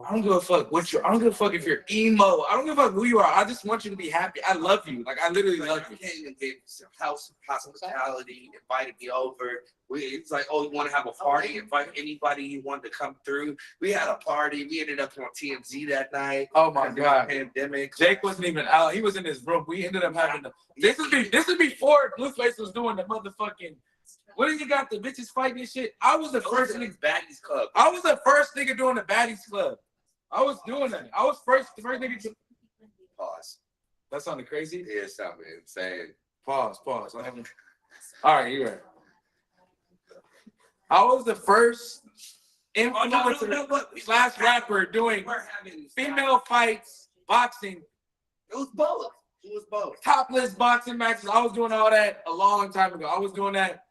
I don't give a fuck what you're. I don't give a fuck if you're emo. I don't give a fuck who you are. I just want you to be happy. I love you. Like I literally love you. Came and gave us a house hospitality, invited me over. It's like, oh, you want to have a party? Invite anybody you want to come through. We had a party. We ended up on TMZ that night. Oh my god. Pandemic. Jake wasn't even out. He was in his room. We ended up having the. This is before Blueface was doing the motherfucking. What did you got the bitches fighting and shit? I was the first nigga. Baddies Club. I was the first nigga doing the Baddies Club. I was doing that. I was the first nigga. Pause. That sounded crazy. Yeah, something insane. Pause. All right, you're right. I was the first influencer slash rapper doing We're having female fights, boxing, It was both. It was both. topless boxing matches. I was doing all that a long time ago. I was doing that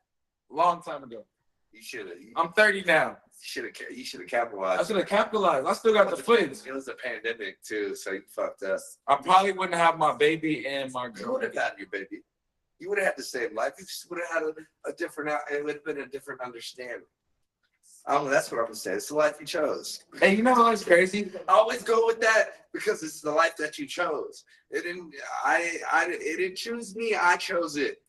a long time ago. You should have. I'm 30 now. You should have capitalized. I should have capitalized. I still got the footage. It was a pandemic too, so you fucked up. I probably wouldn't have my baby and my You girl. would have had your baby. You would have had the same life. You just would have had a different. It would have been a different understanding. That's what I'm gonna say. It's the life you chose. Hey, you know what's crazy? I always go with that because it's the life that you chose. It didn't. It didn't choose me. I chose it.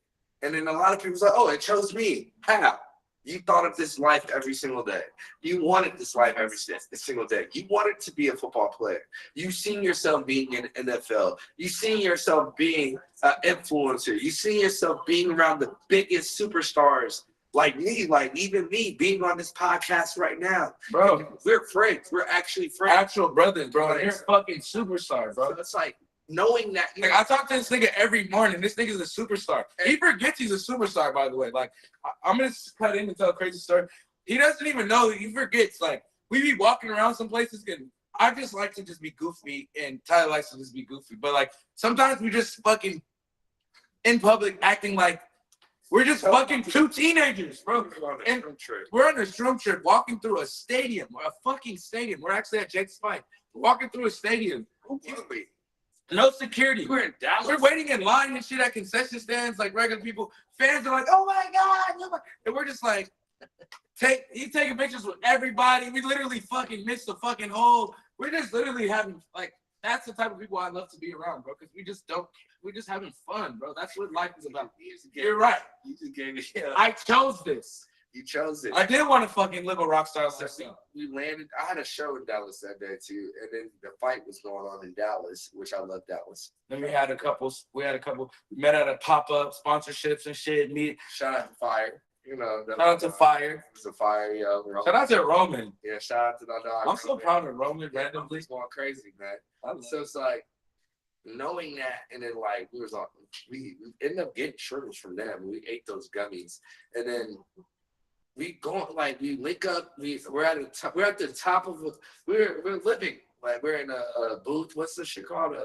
And then a lot of people say, "Oh, it chose me." How? You thought of this life every single day. You wanted this life every single day. You wanted to be a football player. You seen yourself being in NFL. You seen yourself being an influencer. You seen yourself being around the biggest superstars like me, like even me being on this podcast right now. Bro, We're friends. We're actually friends. actual brothers, bro. You're a fucking superstar, bro. So it's like knowing that. Like, I talk to this nigga every morning. This nigga's a superstar. He forgets he's a superstar, by the way. Like, I'm gonna cut in and tell a crazy story. He doesn't even know. He forgets. Like, we be walking around some places, and I just like to just be goofy, and Tyler likes to just be goofy. But like, sometimes we just fucking in public acting like we're just fucking two teenagers, bro. And we're on a shroom trip, walking through a stadium, a fucking stadium. We're actually at Jake's fight. We're walking through a stadium. No security. We're in Dallas. We're waiting in line and shit at concession stands like regular people. Fans are like, oh my God. And we're just like, he's taking pictures with everybody. We literally fucking missed the fucking hole. We're just literally having, like, that's the type of people I love to be around, bro. Because we're just having fun, bro. That's what life is about. You're right. You just gave me. I chose this. You chose it. I did want to fucking live a rock star lifestyle. We landed. I had a show in Dallas that day too, and then the fight was going on in Dallas, which I love Dallas. Then we had a couple. We met at a pop-up, sponsorships and shit. Shout out to Fire. You know. Shout out to Fire. It's a Fire, yo. Shout out to Roman. Yeah, shout out to my dog. I'm so proud of Roman randomly. He's going crazy, man. So it's like knowing that, and then like we ended up getting shirts from them. We ate those gummies, and then we link up. We're at the top of we're living like we're in a booth. What's this shit called?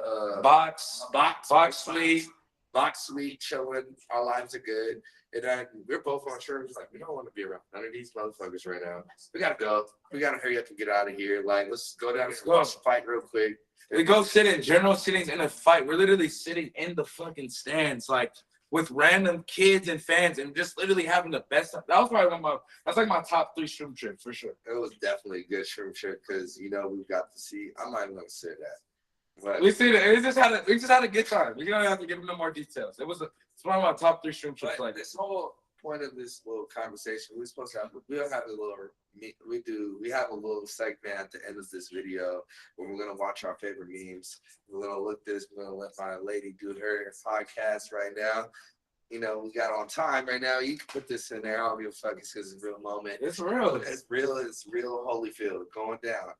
Box Box suite. not sweet, chilling. Our lives are good. And then we're both on sure. Like, we don't want to be around none of these motherfuckers right now. We gotta go. We gotta hurry up and get out of here. Like, let's go down and watch the fight real quick. We go sit in general sittings in a fight. We're literally sitting in the fucking stands, like with random kids and fans, and just literally having the best time. That was probably that's like my top 3 shroom trip for sure. It was definitely a good shroom trip because we got to see. I'm not even gonna say that. But We see that we just had a good time. We don't have to give them no more details. It's one of my top 3 shroom trips. But Like this whole point of this little conversation, we're supposed to have. We'll have a little. We have a little segment at the end of this video where we're gonna watch our favorite memes. We're gonna look this. We're gonna let my lady do her podcast right now. We got on time right now. You can put this in there. I don't give a fuck. It's because it's a real moment. it's real. It's real. It's real. Holyfield going down,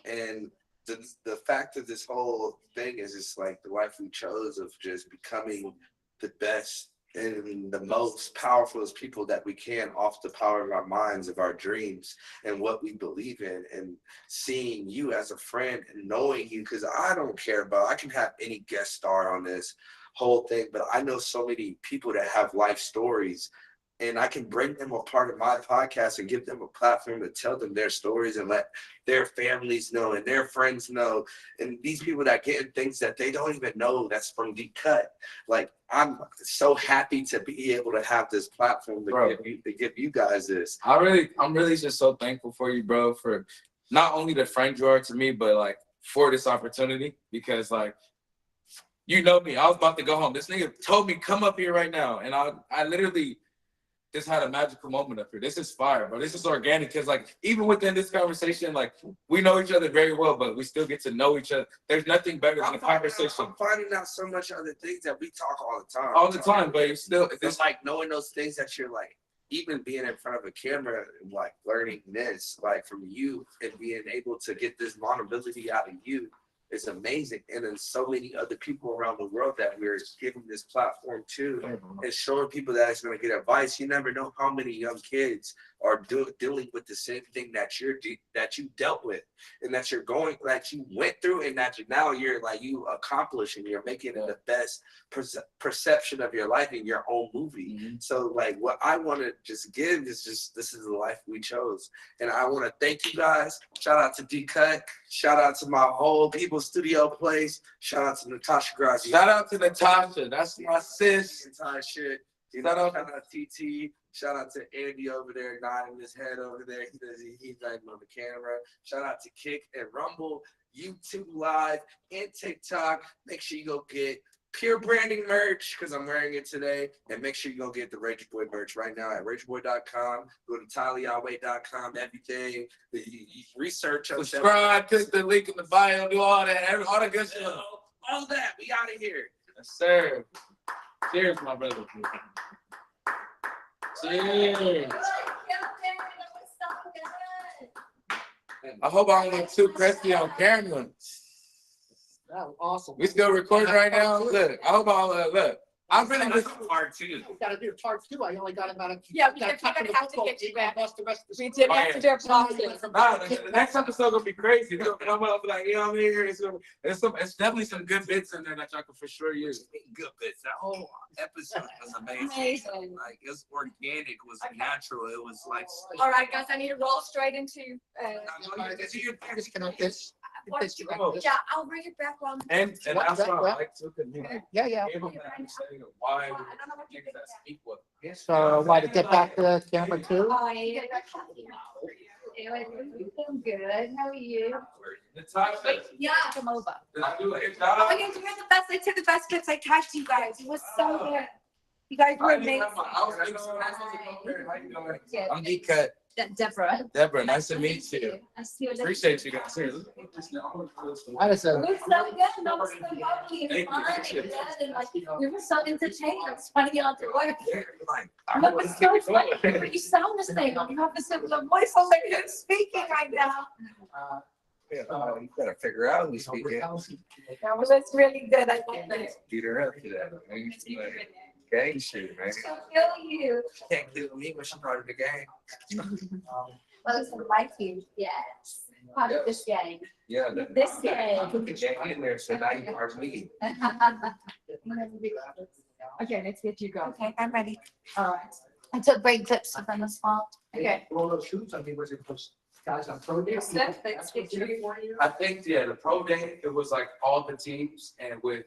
and the fact of this whole thing is it's like the life we chose of just becoming the best and the most powerful people that we can off the power of our minds, of our dreams, and what we believe in, and seeing you as a friend and knowing you, because I don't care about, I can have any guest star on this whole thing, but I know so many people that have life stories, and I can bring them a part of my podcast and give them a platform to tell them their stories and let their families know and their friends know. And these people that get in things that they don't even know that's from Deep Cut. Like, I'm so happy to be able to have this platform to give you guys this. I'm really just so thankful for you, bro, for not only the friend you are to me, but like for this opportunity, because like, me, I was about to go home. This nigga told me, come up here right now. And I literally just had a magical moment up here. This is fire, bro. This is organic. Cause like, even within this conversation, like we know each other very well, but we still get to know each other. There's nothing better than a conversation. I'm finding out so much other things that we talk all the time. All the time, but it's still, It's like knowing those things that you're like, even being in front of a camera and like learning this, like from you and being able to get this vulnerability out of you is amazing. And then so many other people around the world that we're giving this platform to and showing people that it's going to get advice. You never know how many young kids are dealing with the same thing that you dealt with and that you went through, and that now you accomplish and you're making it the best perception of your life in your own movie. Mhm. So like what I want to just give is just, this is the life we chose. And I want to thank you guys. Shout out to D-Cut. Shout out to my whole People Studio place. Shout out to Natasha Grazi. Shout out to Natasha. That's my sis. Entire shit. Shout out- Shout out to TT. Shout out to Andy over there, nodding his head over there. He's not even on the camera. Shout out to Kick and Rumble, YouTube Live, and TikTok. Make sure you go get Pure Branding merch because I'm wearing it today. And make sure you go get the Rage Boy merch right now at RageBoy.com. Go to TaliaWay.com. Everything. Research us. Subscribe, click the link in the bio, do all that, all the good stuff. All that. We out of here. Yes, sir. Cheers, my brother. Cheers. I hope I don't look too crusty on camera. That was awesome. We still recording right now? Look, I hope I'll look. I'm really just Part 2. We gotta do part 2. I only got about a. Yeah, we gotta did- talk we're to gonna the have to football get you team, back. lost the rest of the We story. did have to do a podcast. nah, the next episode gonna be crazy. We're gonna come up like, I'm here. It's definitely some good bits in there that y'all can for sure use. Good bits. That whole episode was amazing. Amazing. Like, it was organic, it was natural. It was like. All right, guys, I need to roll straight into. Disconnect this. Yeah, I'll bring it back on. And that's what I like to Yeah, yeah. why things that speak with. So, why to get back to the camera too? Hi. I'm good. How are you? Natasha, Yeah, come over. did I do a good Oh my job? God, you were the best. I took the best clips. I tagged you guys. It was so good. You guys were amazing. I'm D-Cut. Deborah. Deborah, nice to meet you. I see you. Appreciate you guys. Here. I was It was so good. And it was so lovely and Thank you. fun and good. And like, we were so entertained. It was funny on the work. Like, No, it's so funny. You sound the same. You have the similar voice. I'm like, who's speaking right now? you better figure out who's speaking. That was really good. I like that. Beat her up to that. Gang shit, man. So feel you. Can't kill me when she's part of the gang. Well, it's like you. Yes. Part of this game. Yeah. This game. Put the gang in there, so now you are me. Okay, let's get you going. Okay, I'm ready. All right. I took great clips of them as well. Okay. All those shoots, I mean, was it for guys on pro day? Let's get you. I think, yeah, the pro day, it was like all the teams and with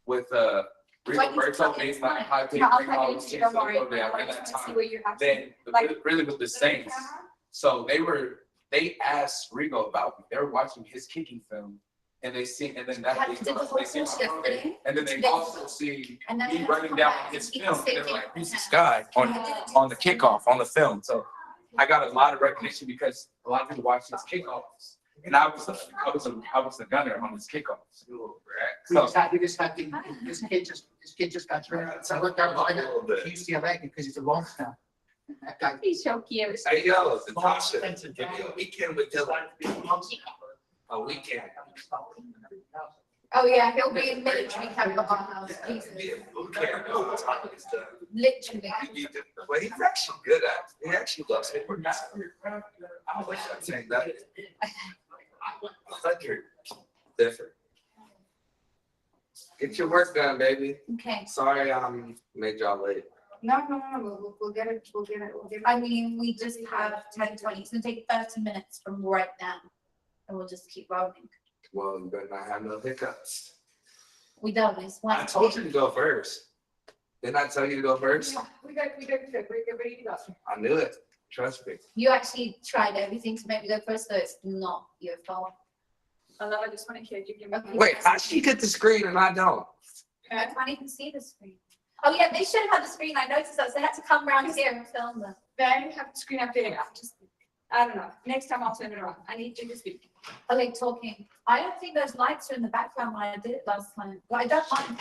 Rico Like, Berto it's being fine. like high pick, Yeah, I'll bring all come those in, teams don't to the worry. pro day I around want that to see time. what you have. Then Like- really with the Saints. So they asked Rigo about me. They were watching his kicking film and they see, and then that. Did the whole they see my course pro day. yesterday? And then they Today. also see And then me we running come down back his and film. eat They're steak like, who's dinner. this guy on the kickoff, on the film. So I got a lot of recognition because a lot of people watch his kickoffs. And I was the gunner on his kickoffs. This kid just got traded. So I looked out behind him, UCLA, because he's a long snap. That guy. He's so cute. Hey, yo, Natasha, give me a weekend with Dylan. A weekend. Oh, yeah, he'll be in military camp at our house. Be Jesus. a boot camp all the time and stuff. Literally. Well, he's actually good at it. He actually loves it. I was like saying that. 100. Different. Get your work done, baby. Okay. Sorry, made y'all late. No, we'll get it. I mean, we just have 10:20. It's gonna take 30 minutes from right now. And we'll just keep rolling. Well, you better not have no hiccups. We don't, it's one. I told you to go first. Didn't I tell you to go first? We got ready to go. I knew it. Trust me. You actually tried everything to make me go first, so it's not your fault. I love, I just want to hear you give me. Wait, how'd she get the screen and I don't? I can't even see the screen. Oh, yeah, they should have had the screen. I noticed that. So they had to come around here and film them. They have the screen up there. I don't know. Next time I'll turn it around. I need you to speak. Are they talking? I don't think those lights are in the background when I did it last time. But I don't mind.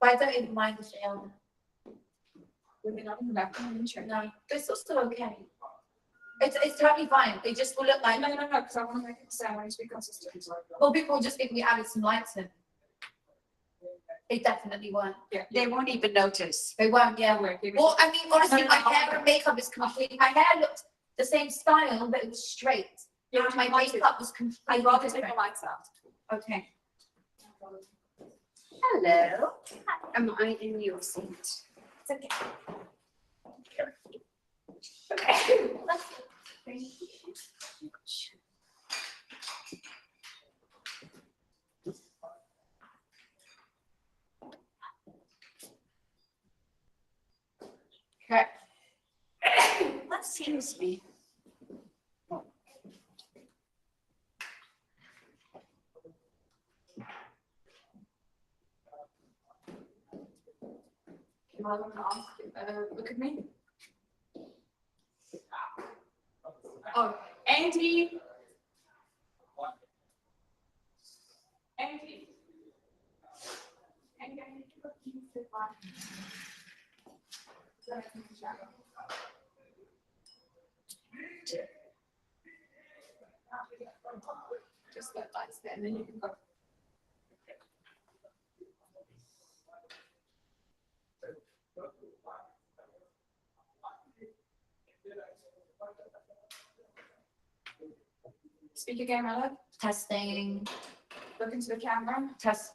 But I don't even mind if they are. We're not in the background, I'm sure. No, it's still okay. It's totally fine. They just will look like, No, because I want to make it sound like it's be consistent. well, people will just think we added some lights in. They definitely won't. Yeah. They won't even notice. They won't, yeah. Well, I mean, honestly, No, my no, no. hair and makeup is completely, my hair looked the same style, but it was straight. Yeah, My makeup was I'd completely rather take the different. lights out. Okay. Hello, am I in your seat? It's okay. Okay. That seems me. You want to ask, look at me. Oh, Andy. Andy. Andy, I need to look you for just let lights there, and then you can go. Speak again, my love. Testing, Look into the camera. test.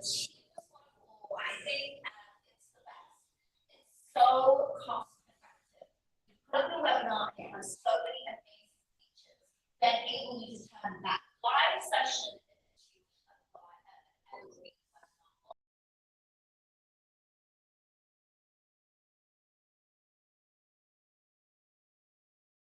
this.